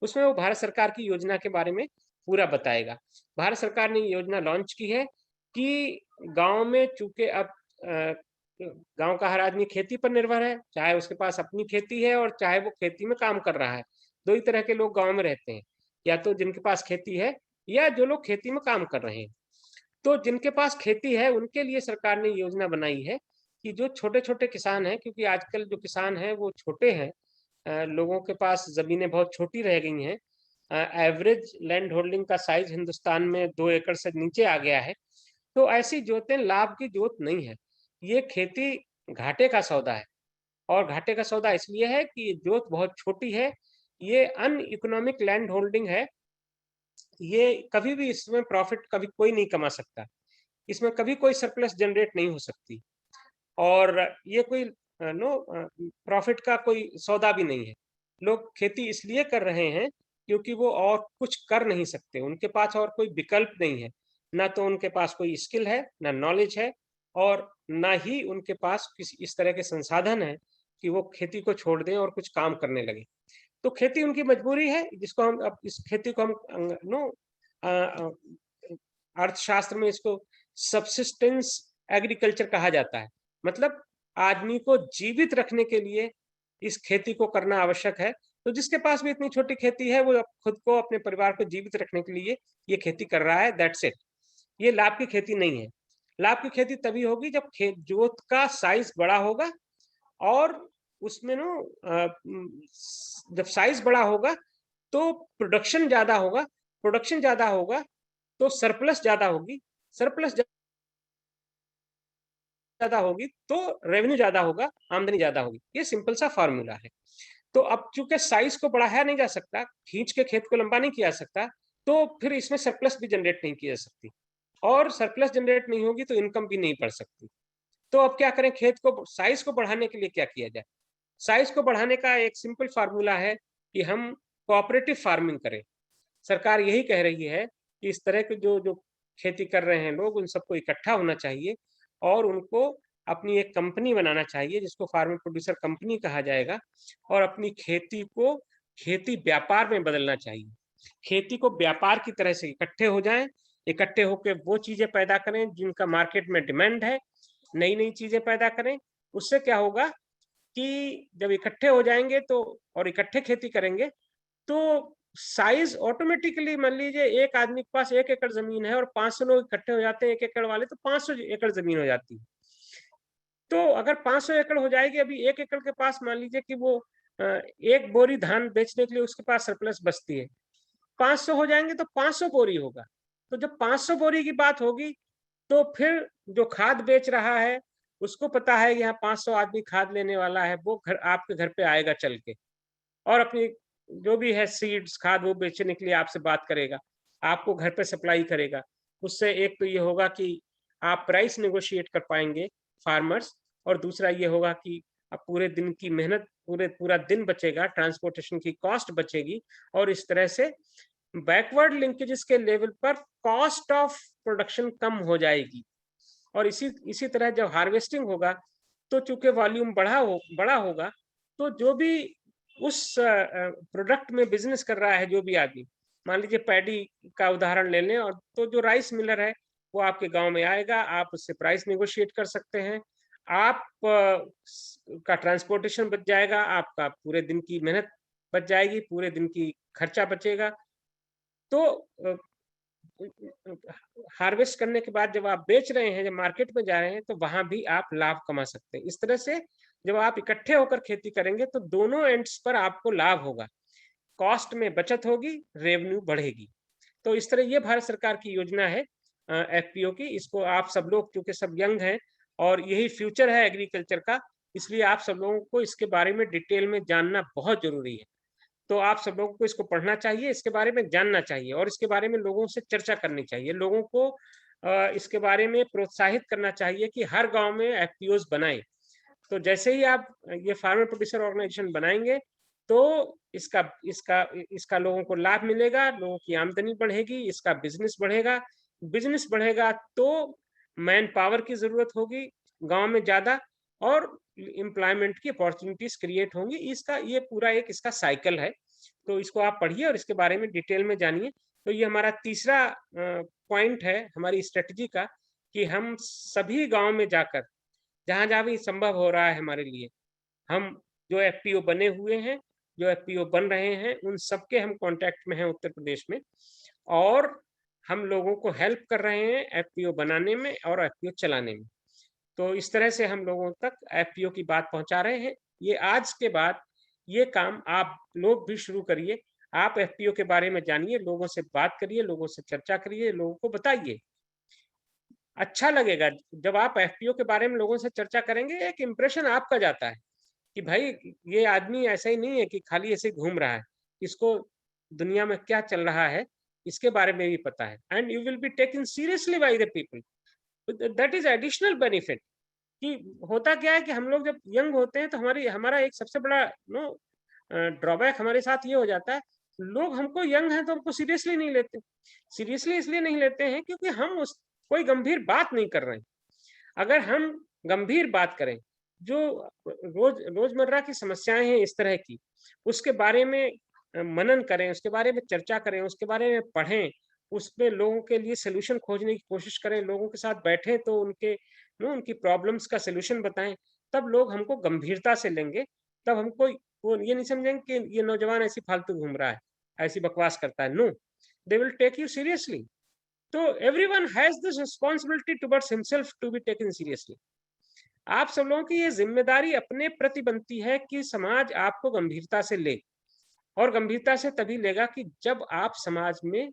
उसमें वो भारत सरकार की योजना के बारे में पूरा बताएगा। भारत सरकार ने ये योजना लॉन्च की है कि गांव में चूंकि अब गांव का हर आदमी खेती पर निर्भर है, चाहे उसके पास अपनी खेती है और चाहे वो खेती में काम कर रहा है। दो ही तरह के लोग गांव में रहते हैं, या तो जिनके पास खेती है या जो लोग खेती में काम कर रहे हैं। तो जिनके पास खेती है उनके लिए सरकार ने योजना बनाई है कि जो छोटे छोटे किसान हैं, क्योंकि आजकल जो किसान हैं वो छोटे हैं, लोगों के पास जमीनें बहुत छोटी रह गई हैं, एवरेज लैंड होल्डिंग का साइज हिंदुस्तान में 2 एकड़ से नीचे आ गया है। तो ऐसी जोतें लाभ की जोत नहीं है, ये खेती घाटे का सौदा है। और घाटे का सौदा इसलिए है कि ये जोत बहुत छोटी है, ये अनइकोनॉमिक लैंड होल्डिंग है, ये कभी भी इसमें प्रॉफिट कभी कोई नहीं कमा सकता, इसमें कभी कोई सरप्लस जनरेट नहीं हो सकती, और ये कोई प्रॉफिट का कोई सौदा भी नहीं है। लोग खेती इसलिए कर रहे हैं क्योंकि वो और कुछ कर नहीं सकते, उनके पास और कोई विकल्प नहीं है, ना तो उनके पास कोई स्किल है, ना नॉलेज है, और ना ही उनके पास किसी इस तरह के संसाधन है कि वो खेती को छोड़ दें और कुछ काम करने लगे। तो खेती उनकी मजबूरी है, जिसको हम अब इस खेती को हम अर्थशास्त्र में इसको सबसिस्टेंस एग्रीकल्चर कहा जाता है। मतलब आदमी को जीवित रखने के लिए इस खेती को करना आवश्यक है। तो जिसके पास भी इतनी छोटी खेती है वो खुद को अपने परिवार को जीवित रखने के लिए ये खेती कर रहा है, दैट्स इट। ये लाभ की खेती नहीं है। लाभ की खेती तभी होगी जब खेत जोत का साइज बड़ा होगा, और उसमें जब साइज बड़ा होगा तो प्रोडक्शन ज्यादा होगा, प्रोडक्शन ज्यादा होगा तो सरप्लस ज्यादा होगी, सरप्लस ज्यादा होगी तो रेवेन्यू ज्यादा होगा, आमदनी ज्यादा होगी। ये सिंपल सा फार्मूला है। तो अब चूंकि साइज को बढ़ाया नहीं जा सकता, खींच के खेत को लंबा नहीं किया जा सकता, तो फिर इसमें सरप्लस भी जनरेट नहीं की जा सकती, और सरप्लस जनरेट नहीं होगी तो इनकम भी नहीं बढ़ सकती। तो अब क्या करें, खेत को साइज को बढ़ाने के लिए क्या किया जाए? साइज को बढ़ाने का एक सिंपल फार्मूला है कि हम कोऑपरेटिव फार्मिंग करें। सरकार यही कह रही है कि इस तरह के जो जो खेती कर रहे हैं लोग, उन सबको इकट्ठा होना चाहिए और उनको अपनी एक कंपनी बनाना चाहिए जिसको फार्मर प्रोड्यूसर कंपनी कहा जाएगा, और अपनी खेती को खेती व्यापार में बदलना चाहिए। खेती को व्यापार की तरह से इकट्ठे हो जाएं, इकट्ठे होकर वो चीजें पैदा करें जिनका मार्केट में डिमांड है, नई नई चीजें पैदा करें। उससे क्या होगा कि जब इकट्ठे हो जाएंगे तो और इकट्ठे खेती करेंगे तो साइज ऑटोमेटिकली, मान लीजिए एक आदमी के पास 1 एकड़ जमीन है और 500 लोग इकट्ठे हो जाते हैं 1 एकड़ वाले, तो 500 एकड़ जमीन हो जाती है। तो अगर 500 एकड़ हो जाएगी, अभी 1 एकड़ के पास मान लीजिए कि वो एक बोरी धान बेचने के लिए उसके पास सरप्लस बचती है, 500 हो जाएंगे तो 500 बोरी होगा। तो जब 500 बोरी की बात होगी तो फिर जो खाद बेच रहा है उसको पता है यहाँ 500 आदमी खाद लेने वाला है, वो घर आपके घर पे आएगा चल के, और अपनी जो भी है सीड्स खाद वो बेचने के लिए आपसे बात करेगा, आपको घर पे सप्लाई करेगा। उससे एक तो ये होगा कि आप प्राइस नेगोशिएट कर पाएंगे फार्मर्स, और दूसरा ये होगा कि अब पूरे दिन की मेहनत, पूरा दिन बचेगा, ट्रांसपोर्टेशन की कॉस्ट बचेगी, और इस तरह से बैकवर्ड लिंकेजेस के लेवल पर कॉस्ट ऑफ प्रोडक्शन कम हो जाएगी। और इसी तरह जब हार्वेस्टिंग होगा तो चूंकि वॉल्यूम बड़ा होगा, तो जो भी उस प्रोडक्ट में बिजनेस कर रहा है, जो भी आदमी, मान लीजिए पैडी का उदाहरण ले लें, और तो जो राइस मिलर है वो आपके गांव में आएगा, आप उससे प्राइस नेगोशिएट कर सकते हैं, आप का ट्रांसपोर्टेशन बच जाएगा, आपका पूरे दिन की मेहनत बच जाएगी, पूरे दिन की खर्चा बचेगा। तो हार्वेस्ट करने के बाद जब आप बेच रहे हैं, जब मार्केट में जा रहे हैं, तो वहां भी आप लाभ कमा सकते हैं। इस तरह से जब आप इकट्ठे होकर खेती करेंगे तो दोनों एंड्स पर आपको लाभ होगा, कॉस्ट में बचत होगी, रेवेन्यू बढ़ेगी। तो इस तरह ये भारत सरकार की योजना है एफपीओ की। इसको आप सब लोग, क्योंकि सब यंग हैं और यही फ्यूचर है एग्रीकल्चर का, इसलिए आप सब लोगों को इसके बारे में डिटेल में जानना बहुत जरूरी है। तो आप सब लोगों को इसको पढ़ना चाहिए, इसके बारे में जानना चाहिए, और इसके बारे में लोगों से चर्चा करनी चाहिए। लोगों को इसके बारे में प्रोत्साहित करना चाहिए कि हर गांव में एफपीओज बनाएं। तो जैसे ही आप ये फार्मर प्रोड्यूसर ऑर्गेनाइजेशन बनाएंगे, तो इसका इसका इसका लोगों को लाभ मिलेगा, लोगों की आमदनी बढ़ेगी, इसका बिजनेस बढ़ेगा। बिजनेस बढ़ेगा तो मैन पावर की जरूरत होगी गांव में ज्यादा, और एम्प्लॉयमेंट की अपॉर्चुनिटीज क्रिएट होंगी। इसका ये पूरा एक इसका साइकिल है। तो इसको आप पढ़िए और इसके बारे में डिटेल में जानिए। तो ये हमारा तीसरा पॉइंट है हमारी स्ट्रेटजी का, कि हम सभी गांव में जाकर, जहां जहां भी संभव हो रहा है हमारे लिए, हम जो एफपीओ बने हुए हैं, जो एफपीओ बन रहे हैं, उन सबके हम कांटेक्ट में हैं उत्तर प्रदेश में, और हम लोगों को हेल्प कर रहे हैं एफपीओ बनाने में और एफपीओ चलाने में। तो इस तरह से हम लोगों तक एफपीओ की बात पहुंचा रहे हैं। ये आज के बाद ये काम आप लोग भी शुरू करिए। आप एफपीओ के बारे में जानिए, लोगों से बात करिए, लोगों से चर्चा करिए, लोगों को बताइए। अच्छा लगेगा जब आप एफपीओ के बारे में लोगों से चर्चा करेंगे, एक इम्प्रेशन आपका जाता है कि भाई ये आदमी ऐसा ही नहीं है कि खाली ऐसे घूम रहा है, इसको दुनिया में क्या चल रहा है इसके बारे में भी पता है, and you will B taken seriously by the people. That is additional benefit. कि होता क्या है कि हम लोग जब यंग होते हैं तो हमारा एक सबसे बड़ा ड्रॉबैक हमारे साथ ये हो जाता है, लोग हमको यंग हैं तो हमको सीरियसली नहीं लेते। सीरियसली इसलिए नहीं लेते हैं क्योंकि हम उस कोई गंभीर बात नहीं कर रहे हैं। अगर हम गंभीर बात करें, जो रोजमर्रा की समस्याएं हैं इस तरह की, उसके बारे में मनन करें, उसके बारे में चर्चा करें, उसके बारे में पढ़ें, उसमें लोगों के लिए सोल्यूशन खोजने की कोशिश करें, लोगों के साथ बैठें तो उनकी प्रॉब्लम्स का सोल्यूशन बताएं, तब लोग हमको गंभीरता से लेंगे। तब हमको वो ये नहीं समझेंगे कि ये नौजवान ऐसी फालतू घूम रहा है, ऐसी बकवास करता है। No, they will take you seriously. तो everyone has this responsibility towards himself to be taken seriously। आप सब लोगों की ये जिम्मेदारी अपने प्रति बनती है कि समाज आपको गंभीरता से ले, और गंभीरता से तभी लेगा कि जब आप समाज में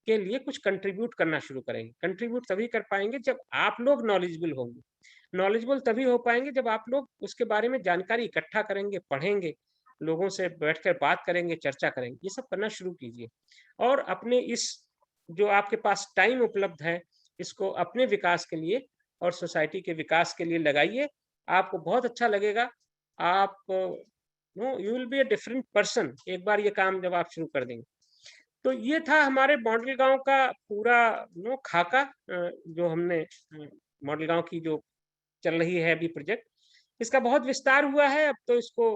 के लिए कुछ कंट्रीब्यूट करना शुरू करेंगे। कंट्रीब्यूट तभी कर पाएंगे जब आप लोग नॉलेजेबल होंगे। नॉलेजेबल तभी हो पाएंगे जब आप लोग उसके बारे में जानकारी इकट्ठा करेंगे, पढ़ेंगे, लोगों से बैठकर बात करेंगे, चर्चा करेंगे। ये सब करना शुरू कीजिए, और अपने इस जो आपके पास टाइम उपलब्ध है, इसको अपने विकास के लिए और सोसाइटी के विकास के लिए लगाइए। आपको बहुत अच्छा लगेगा। आप you will be a different person एक बार ये काम जब आप शुरू कर देंगे। तो ये था हमारे मॉडल गांव का पूरा खाका, जो हमने मॉडल गांव की जो चल रही है अभी प्रोजेक्ट, इसका बहुत विस्तार हुआ है। अब तो इसको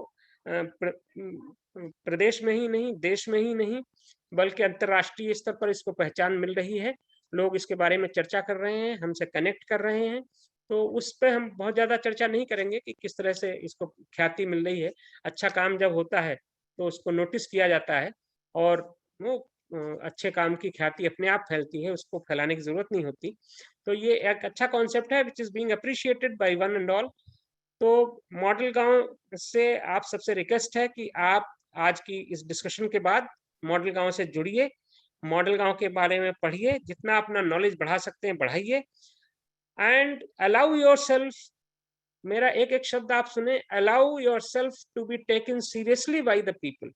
प्रदेश में ही नहीं, देश में ही नहीं, बल्कि अंतर्राष्ट्रीय स्तर पर इसको पहचान मिल रही है। लोग इसके बारे में चर्चा कर रहे हैं, हमसे कनेक्ट कर रहे हैं। तो उस पर हम बहुत ज्यादा चर्चा नहीं करेंगे कि किस तरह से इसको ख्याति मिल रही है। अच्छा काम जब होता है तो उसको नोटिस किया जाता है, और वो अच्छे काम की ख्याति अपने आप फैलती है, उसको फैलाने की जरूरत नहीं होती। तो ये एक अच्छा कॉन्सेप्ट है which is being appreciated by one and all. तो मॉडल गांव से आप सबसे रिक्वेस्ट है कि आप आज की इस डिस्कशन के बाद मॉडल गांव से जुड़िए, मॉडल गांव के बारे में पढ़िए, जितना अपना नॉलेज बढ़ा सकते हैं बढ़ाइए, एंड अलाउ योरसेल्फ, मेरा एक एक शब्द आप सुने, allow yourself to be taken seriously by the people.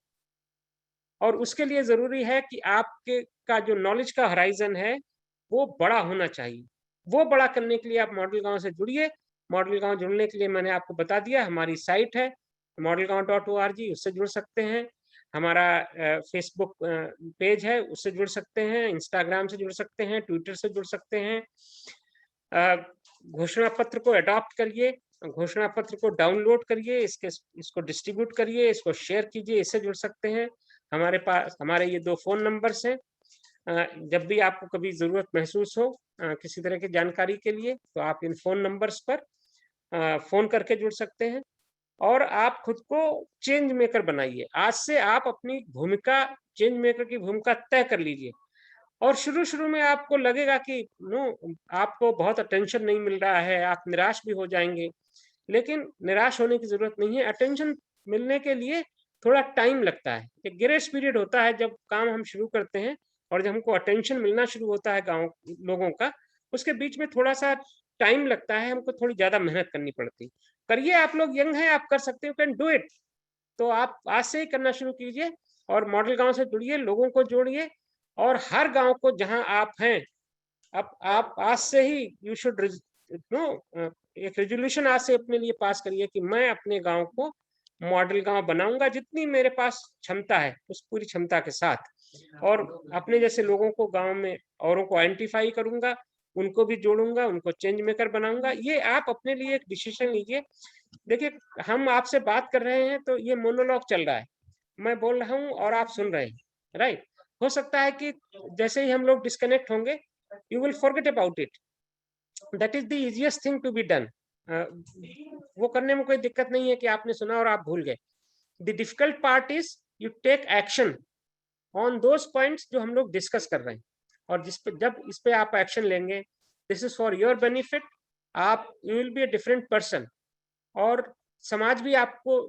और उसके लिए जरूरी है कि आपके का जो नॉलेज का हराइजन है वो बड़ा होना चाहिए। वो बड़ा करने के लिए आप मॉडल गांव से जुड़िए। मॉडल गांव जुड़ने के लिए मैंने आपको बता दिया, हमारी साइट है modelgaon.org, उससे जुड़ सकते हैं। हमारा फेसबुक पेज है, उससे जुड़ सकते हैं, इंस्टाग्राम से जुड़ सकते हैं, ट्विटर से जुड़ सकते हैं। घोषणा पत्र को अडॉप्ट करिए, घोषणा पत्र को डाउनलोड करिए, इसको डिस्ट्रीब्यूट करिए, इसको शेयर कीजिए, इससे जुड़ सकते हैं। हमारे पास हमारे ये 2 फोन नंबर्स हैं। जब भी आपको कभी जरूरत महसूस हो किसी तरह की जानकारी के लिए, तो आप इन फोन नंबर्स पर फोन करके जुड़ सकते हैं और आप खुद को चेंज मेकर बनाइए। आज से आप अपनी भूमिका, चेंज मेकर की भूमिका तय कर लीजिए। और शुरू-शुरू में आपको लगेगा कि आपको बहुत अटेंशन नहीं मिल रहा है, आप निराश भी हो जाएँगे। लेकिन निराश होने की ज़रूरत नहीं है। अटेंशन मिलने के लिए थोड़ा टाइम लगता है। एक ग्रेस पीरियड होता है जब काम हम शुरू करते हैं और जब हमको अटेंशन मिलना शुरू होता है गाँव लोगों का, उसके बीच में थोड़ा-सा टाइम लगता है, हमको थोड़ी ज़्यादा मेहनत करनी पड़ती है। करिए, आप लोग यंग हैं, आप कर सकते हो, यू कैन डू इट। तो आप आज से ही करना शुरू कीजिए और मॉडल गाँव से जुड़िए, लोगों को जोड़िए और हर गाँव को जहाँ आप हैं, अब आप आज से ही यू शुड एक रेज़ोल्यूशन आज से अपने लिए पास करिए कि मैं अपने गाँव को मॉडल गाँव बनाऊँगा, जितनी मेरे पास क्षमता है, उस पूरी क्षमता के साथ। और अपने जैसे लोगों को गाँव में औरों को आइडेंटिफ़ाई करूँगा, उनको भी जोड़ूँगा, उनको चेंज मेकर बनाऊँगा। ये आप अपने लिए एक डिसीज़न लीजिए। देखिए, हम आपसे बात कर रहे हैं तो ये मोनोलॉग चल रहा है। मैं बोल रहा हूँ और आप सुन रहे हैं, राइट? हो सकता है कि जैसे ही हम लोग डिस्कनेक्ट होंगे, you will forget about it. That is the easiest thing to be done. वो करने में कोई दिक्कत नहीं है कि आपने सुना और आप भूल गए। The difficult part is you take action on those points जो हम लोग डिस्कस कर रहे हैं। और जब इस पे आप एक्शन लेंगे, this is for your benefit. आप you will be a different person और समाज भी आपको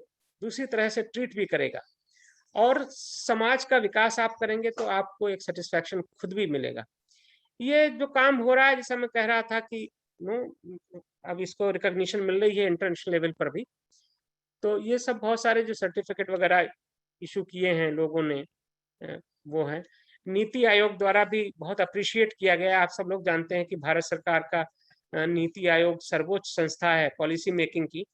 दूसरी तरह से ट्रीट भी करेगा और समाज का विकास आप करेंगे तो आपको एक सैटिस्फैक्शन खुद भी मिलेगा। ये जो काम हो रहा है, जैसा मैं कह रहा था कि अब इसको रिकॉग्निशन मिल रही है इंटरनेशनल लेवल पर भी। तो ये सब बहुत सारे जो सर्टिफिकेट वगैरह इशू किए हैं लोगों ने, वो है। नीति आयोग द्वारा भी बहुत अप्रिशिएट किया गया। आप सब लोग जानते हैं कि भारत सरकार का नीति आयोग सर्वोच्च संस्था है पॉलिसी मेकिंग की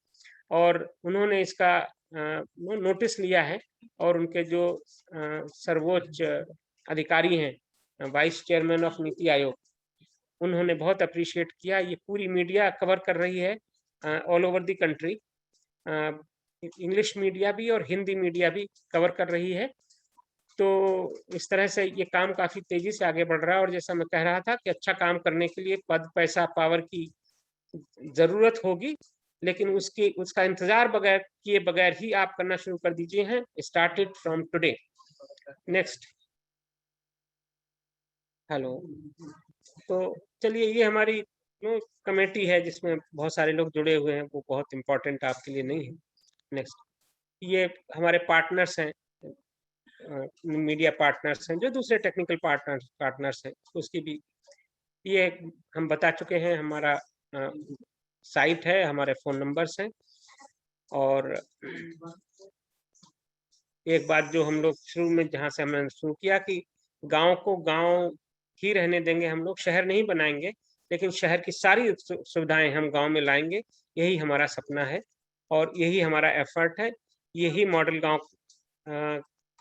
और उन्होंने इसका नोटिस लिया है और उनके जो सर्वोच्च अधिकारी हैं, vice chairman of NITI Aayog, उन्होंने बहुत अप्रिशिएट किया। ये पूरी मीडिया कवर कर रही है all over the country. English media भी और हिंदी मीडिया भी कवर कर रही है। तो इस तरह से ये काम काफ़ी तेज़ी से आगे बढ़ रहा है और जैसा मैं कह रहा था कि अच्छा काम करने के लिए पद, पैसा, पावर की ज़रूरत होगी, लेकिन उसका इंतज़ार किए बगैर ही आप करना शुरू कर दीजिए हैं। Start it from today. Next. Hello. तो चलिए, ये हमारी कमेटी है जिसमें बहुत सारे लोग जुड़े हुए हैं, वो बहुत इम्पोर्टेंट आपके लिए नहीं है। नेक्स्ट। ये हमारे पार्टनर्स हैं, मीडिया पार्टनर्स हैं, जो दूसरे टेक्निकल पार्टनर्स हैं, उसकी भी ये हम बता चुके हैं। हमारा साइट है, हमारे फ़ोन नंबर्स हैं और एक बात जो हम लोग शुरू में जहाँ से हमने शुरू किया कि गाँव को गाँव ही रहने देंगे हम लोग, शहर नहीं बनाएँगे, लेकिन शहर की सारी सुविधाएँ हम गाँव में लाएँगे, यही हमारा सपना है और यही हमारा एफर्ट है। यही मॉडल गाँव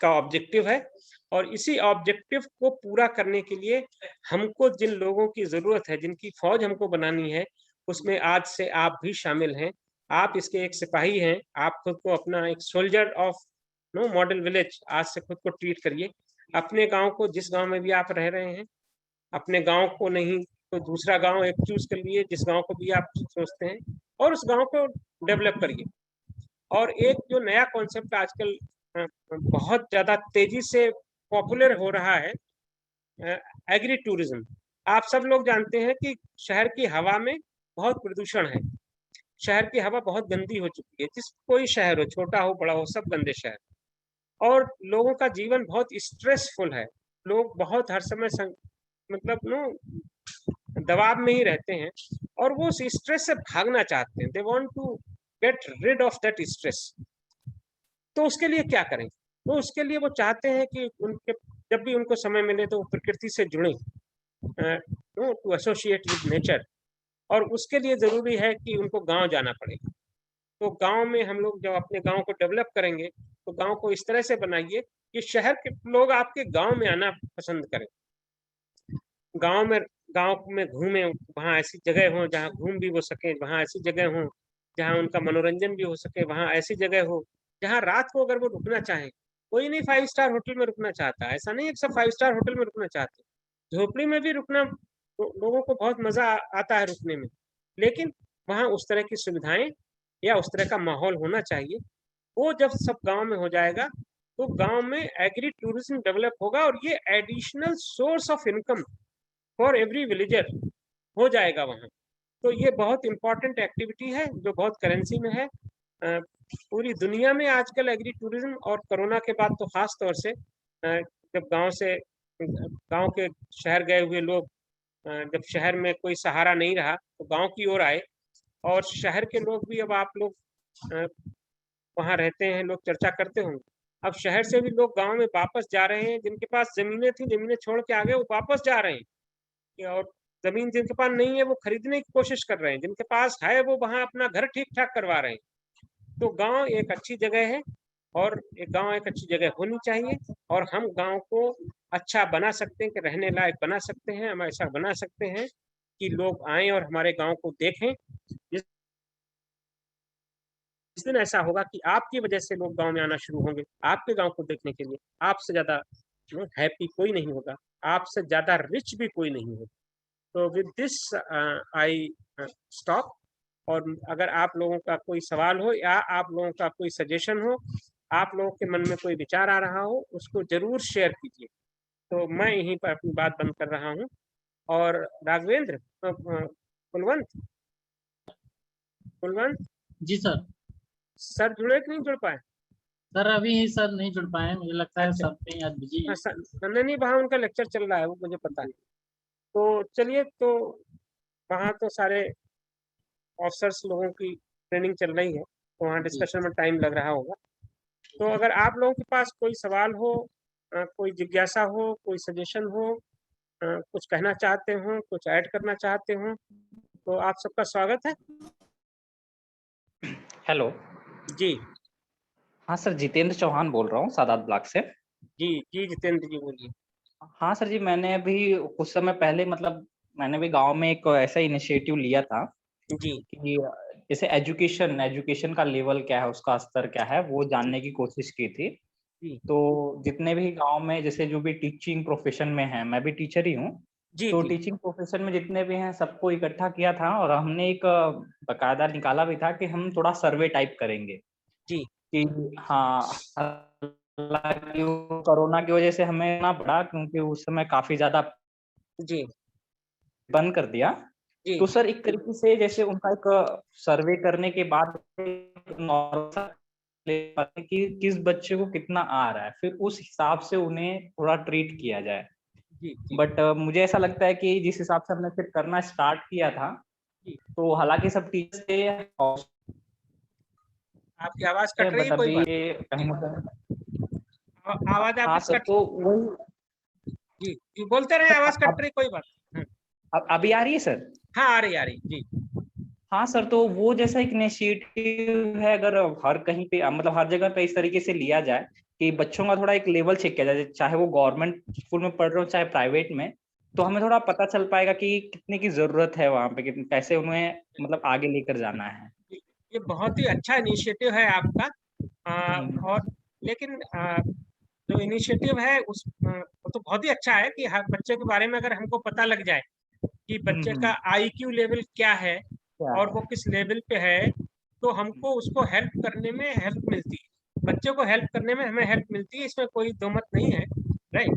का ऑब्जेक्टिव है और इसी ऑब्जेक्टिव को पूरा करने के लिए हमको जिन लोगों की ज़रूरत है, जिनकी फ़ौज हमको बनानी है, उसमें आज से आप भी शामिल हैं। आप इसके एक सिपाही हैं। आप खुद को अपना एक सोल्जर ऑफ मॉडल विलेज आज से खुद को ट्रीट करिए। अपने गाँव को, जिस गाँव में भी आप रह रहे हैं, अपने गाँव को नहीं तो दूसरा गाँव एक चूज़ कर लिए, जिस गाँव को भी आप सोचते हैं और उस गाँव को डेवलप करिए। और एक जो नया कॉन्सेप्ट आजकल बहुत ज़्यादा तेज़ी से पॉपुलर हो रहा है, एग्री टूरिज्म। आप सब लोग जानते हैं कि शहर की हवा में बहुत प्रदूषण है। शहर की हवा बहुत गंदी हो चुकी है। कोई शहर हो, छोटा हो, बड़ा हो, सब गंदे शहर। और लोगों का जीवन बहुत स्ट्रेसफुल है। लोग बहुत हर समय मतलब दबाव में ही रहते हैं और वो उस स्ट्रेस से भागना चाहते हैं। They want to get rid of that stress. तो उसके लिए क्या करें? तो उसके लिए वो चाहते हैं कि उनके जब भी उनको समय मिले तो वो प्रकृति से जुड़ें, टू एसोसिएट विद नेचर। और उसके लिए ज़रूरी है कि उनको गाँव जाना पड़ेगा। तो गाँव में हम लोग जब अपने गाँव को डेवलप करेंगे, तो गाँव को इस तरह से बनाइए कि शहर के लोग आपके गाँव में आना पसंद करें। गाँव में घूमें, वहाँ ऐसी जगह हों जहाँ घूम भी वो सकें, वहाँ ऐसी जगह हों जहाँ उनका मनोरंजन भी हो सके, वहाँ ऐसी जगह हो जहाँ रात को अगर वो रुकना चाहे, कोई नहीं 5 स्टार होटल में रुकना चाहता, ऐसा नहीं है कि सब 5 स्टार होटल में रुकना चाहते, झोपड़ी में भी रुकना लोगों को बहुत मजा आता है रुकने में, लेकिन वहाँ उस तरह की सुविधाएं या उस तरह का माहौल होना चाहिए। वो जब सब गांव में हो जाएगा तो गांव में एग्री टूरिज्म डेवलप होगा और ये additional source of income for every villager हो जाएगा वहाँ। तो ये बहुत इंपॉर्टेंट एक्टिविटी है जो बहुत करेंसी में है। पूरी दुनिया में आजकल एग्री टूरिज्म, और कोरोना के बाद तो खास तौर से जब गांव के शहर गए हुए लोग, जब शहर में कोई सहारा नहीं रहा तो गांव की ओर आए, और शहर के लोग भी, अब आप लोग वहाँ रहते हैं, लोग चर्चा करते होंगे, अब शहर से भी लोग गांव में वापस जा रहे हैं। जिनके पास जमीनें थी, जमीनें छोड़ के आ गए, वो वापस जा रहे हैं, और जमीन जिनके पास नहीं है वो खरीदने की कोशिश कर रहे हैं, जिनके पास है वो वहाँ अपना घर ठीक ठाक करवा रहे हैं। तो गांव एक अच्छी जगह है, और एक गांव एक अच्छी जगह होनी चाहिए, और हम गांव को अच्छा बना सकते हैं, कि रहने लायक बना सकते हैं, हम ऐसा बना सकते हैं कि लोग आएं और हमारे गांव को देखें। इस दिन ऐसा होगा कि आपकी वजह से लोग गांव में आना शुरू होंगे, आपके गांव को देखने के लिए। आपसे ज्यादा हैप्पी कोई नहीं होगा, आपसे ज्यादा रिच भी कोई नहीं होगा। तो विद दिस आई स्टॉप। और अगर आप लोगों का कोई सवाल हो या आप लोगों का कोई सजेशन हो, आप लोगों के मन में कोई विचार आ रहा हो, उसको जरूर शेयर कीजिए। तो मैं यहीं पर अपनी बात बंद कर रहा हूँ। और राघवेंद्र, कुलवंत जी सर। सर जुड़े कि नहीं जुड़ पाए? सर अभी सर नहीं जुड़ पाए, मुझे लगता है अच्छा। सब कहीं आज बिजी है। नहीं, वहाँ उनका लेक्चर चल रहा है, वो मुझे पता है। तो चलिए, तो वहाँ तो सारे ऑफिसर्स लोगों की ट्रेनिंग चल रही है, तो वहाँ डिस्कशन में टाइम लग रहा होगा। तो अगर आप लोगों के पास कोई सवाल हो, कोई जिज्ञासा हो, कोई सजेशन हो, कुछ कहना चाहते हो, कुछ ऐड करना चाहते हो, तो आप सबका स्वागत है। हेलो जी हाँ सर, जितेंद्र चौहान बोल रहा हूँ सादात ब्लॉक से। जी जी जितेंद्र जी बोलिए। हाँ सर जी, मैंने अभी कुछ समय पहले मैंने भी गांव में एक ऐसा इनिशिएटिव लिया था जी कि जैसे एजुकेशन का लेवल क्या है, उसका स्तर क्या है, वो जानने की कोशिश की थी। जी तो जितने भी गांव में जैसे जो भी टीचिंग प्रोफेशन में है, मैं भी टीचर ही हूँ, जी तो जी टीचिंग प्रोफेशन में जितने भी हैं सबको इकट्ठा किया था, और हमने एक बकायदा निकाला भी था कि हम थोड़ा सर्वे टाइप करेंगे जी कि हाँ, हालांकि वो कोरोना की वजह से हमें ना पड़ा, क्योंकि उस समय काफी ज्यादा जी बंद कर दिया। जी तो सर एक तरीके से जैसे उनका एक सर्वे करने के बाद कि किस बच्चे को कितना आ रहा है, फिर उस हिसाब से उन्हें थोड़ा ट्रीट किया जाए। जी जी बट मुझे ऐसा लगता है कि जिस हिसाब से हमने फिर करना स्टार्ट किया था, तो हालांकि सब टीचर्स थे, आपकी आवाज कट रही बट है, कोई अभी बात कहीं ना कहीं आवाज हाँ आपकी सर, कट। तो वही जी जी बोलते रहे, आवाज कट रही, कोई बात। अभी आ रही है सर? हाँ आ रही जी। हाँ सर, तो वो जैसा एक इनिशिएटिव है, अगर हर कहीं पे मतलब हर जगह पे इस तरीके से लिया जाए कि बच्चों का थोड़ा एक लेवल चेक किया जाए, चाहे वो गवर्नमेंट स्कूल में पढ़ रहे हो चाहे प्राइवेट में, तो हमें थोड़ा पता चल पाएगा कि कितने की जरूरत है वहाँ पे, कितने कैसे उन्हें मतलब आगे लेकर जाना है। ये बहुत ही अच्छा इनिशिएटिव है आपका। और लेकिन जो इनिशिएटिव है वो तो बहुत ही अच्छा है कि हर बच्चे के बारे में अगर हमको पता लग जाए कि बच्चे का आईक्यू लेवल क्या है और वो किस लेवल पे है, तो हमको उसको हेल्प करने में हेल्प मिलती है, बच्चे को हेल्प करने में हमें हेल्प मिलती है, इसमें कोई दो मत नहीं है, राइट।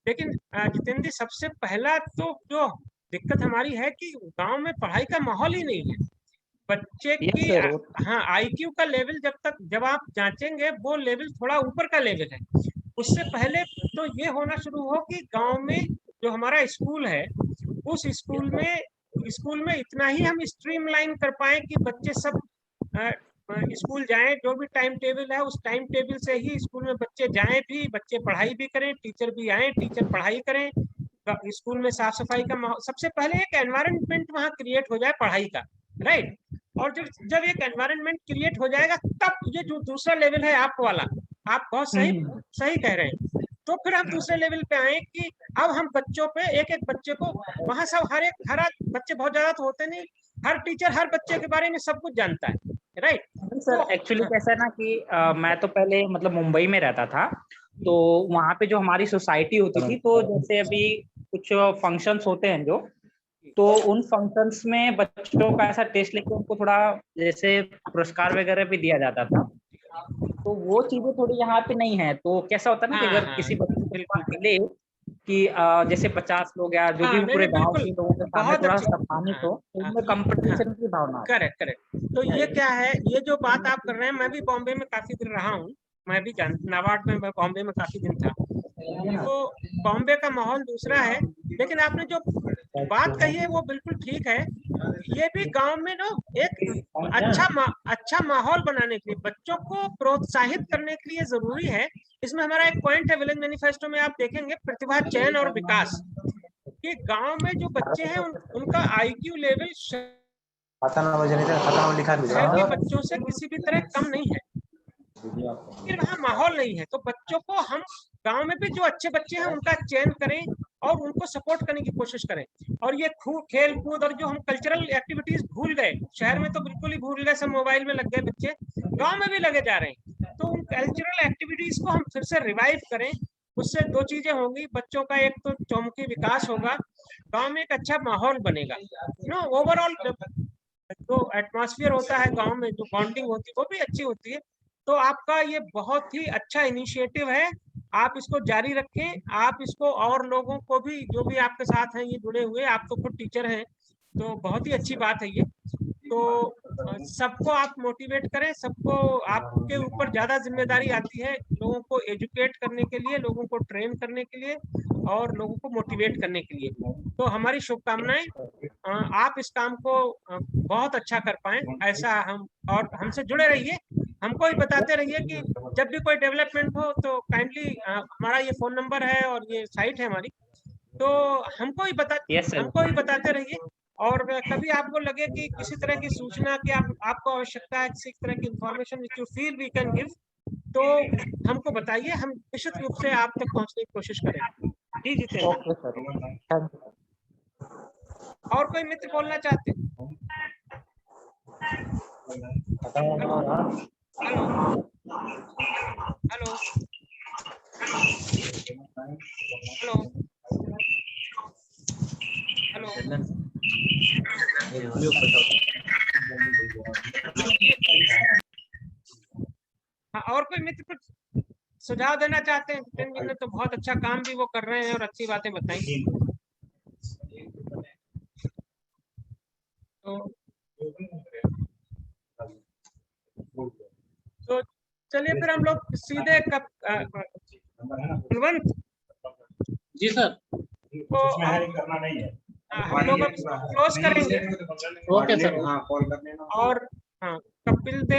लेकिन जितेंद्र जी, सबसे पहला तो जो दिक्कत हमारी है कि गांव में पढ़ाई का माहौल ही नहीं है। बच्चे यस की सर। हाँ आईक्यू का लेवल जब आप जांचेंगे वो लेवल थोड़ा ऊपर का लेवल है। उससे पहले तो ये होना शुरू हो कि गांव में जो हमारा स्कूल है, उस स्कूल में इतना ही हम स्ट्रीमलाइन कर पाए कि बच्चे सब स्कूल जाएं, जो भी टाइम टेबल है उस टाइम टेबल से ही स्कूल में बच्चे जाएं भी, बच्चे पढ़ाई भी करें, टीचर भी आए, टीचर पढ़ाई करें, स्कूल में साफ सफाई का सबसे पहले एक एनवायरनमेंट वहाँ क्रिएट हो जाए पढ़ाई का, राइट। और जब एक एनवायरनमेंट क्रिएट हो जाएगा, तब ये जो दूसरा लेवल है आप वाला, आप बहुत सही कह रहे हैं। तो फिर हम दूसरे लेवल पे आए कि अब हम बच्चों पे एक एक बच्चे को वहां सब हर बच्चे बहुत ज्यादा तो होते नहीं, हर टीचर हर बच्चे के बारे में सब कुछ जानता है, राइट? सर एक्चुअली कैसा है ना कि मैं तो पहले मतलब मुंबई में रहता था, तो वहाँ पे जो हमारी सोसाइटी होती थी, तो जैसे अभी कुछ फंक्शंस होते हैं जो, तो उन फंक्शंस में बच्चों का ऐसा टेस्ट लेके उनको थोड़ा जैसे पुरस्कार वगैरह भी दिया जाता था। तो वो चीजें थोड़ी यहाँ पे नहीं है। तो कैसा होता है ना कि अगर किसी बच्चे को बिल्कुल मिले कि जैसे 50 लोग या जो भी नहीं, पूरे नहीं, गांव बिल्कुल, के लोगों के सामने बहुत थोड़ा अच्छी सम्मानित हो, तो उनमें कंपटीशन की भावना आती करेक्ट, करेक्ट। तो ये क्या है, ये जो बात आप कर रहे हैं, मैं भी बॉम्बे में काफी दिन रहा हूँ, मैं भी नाबार्ड में, मैं बॉम्बे में काफी दिन था। तो बॉम्बे का माहौल दूसरा है, लेकिन आपने जो बात कही है वो बिल्कुल ठीक है। ये भी गांव में ना एक अच्छा माहौल बनाने के लिए, बच्चों को प्रोत्साहित करने के लिए जरूरी है। इसमें हमारा एक पॉइंट है विलेज मैनिफेस्टो में, आप देखेंगे प्रतिभा चयन और विकास, कि गांव में जो बच्चे हैं उनका आईक्यू लेवल शहर के बच्चों से किसी भी तरह कम नहीं है, लेकिन वहाँ माहौल नहीं है। तो बच्चों को हम गांव में भी जो अच्छे बच्चे हैं उनका चयन करें और उनको सपोर्ट करने की कोशिश करें। और ये खेल कूद और जो हम कल्चरल एक्टिविटीज भूल गए, शहर में तो बिल्कुल ही भूल गए, सब मोबाइल में लग गए बच्चे, गांव में भी लगे जा रहे हैं। तो उन कल्चरल एक्टिविटीज को हम फिर से रिवाइव करें। उससे दो चीजें होंगी, बच्चों का एक तो चौमुखी विकास होगा, गांव में एक अच्छा माहौल बनेगा, ओवरऑल जो एटमॉस्फेयर होता है गांव में, जो बॉन्डिंग होती है वो भी अच्छी होती है। तो आपका ये बहुत ही अच्छा इनिशिएटिव है, आप इसको जारी रखें। आप इसको और लोगों को भी, जो भी आपके साथ हैं ये जुड़े हुए, आप तो खुद टीचर हैं, तो बहुत ही अच्छी बात है ये। तो सबको आप मोटिवेट करें, सबको, आपके ऊपर ज्यादा जिम्मेदारी आती है लोगों को एजुकेट करने के लिए, लोगों को ट्रेन करने के लिए और लोगों को मोटिवेट करने के लिए। तो हमारी शुभकामनाएं, आप इस काम को बहुत अच्छा कर पाएं, ऐसा हम, और हमसे जुड़े रहिए, हमको ही बताते रहिए कि जब भी कोई डेवलपमेंट हो तो काइंडली, हमारा ये फोन नंबर है और ये साइट है हमारी, तो हमको ही बताते रहिए। और कभी आपको लगे कि किसी तरह की सूचना की आपको आवश्यकता है, किसी तरह की information which you feel we can give, तो हमको बताइए, हम निश्चित रूप से आप तक पहुंचने की कोशिश करेंगे। जी जितेंद्र, और कोई मित्र बोलना चाहते हैं? हेलो हेलो हेलो हेलो हाँ, और कोई मित्र कुछ सुझाव देना चाहते हैं? जितेंद्र जी ने तो बहुत अच्छा काम भी वो कर रहे हैं और अच्छी बातें बताई। तो चलिए फिर हम लोग सीधे कुलवंत जी सर। को हम लोग अब क्लोज करेंगे। Okay sir. और हाँ, कपिल देव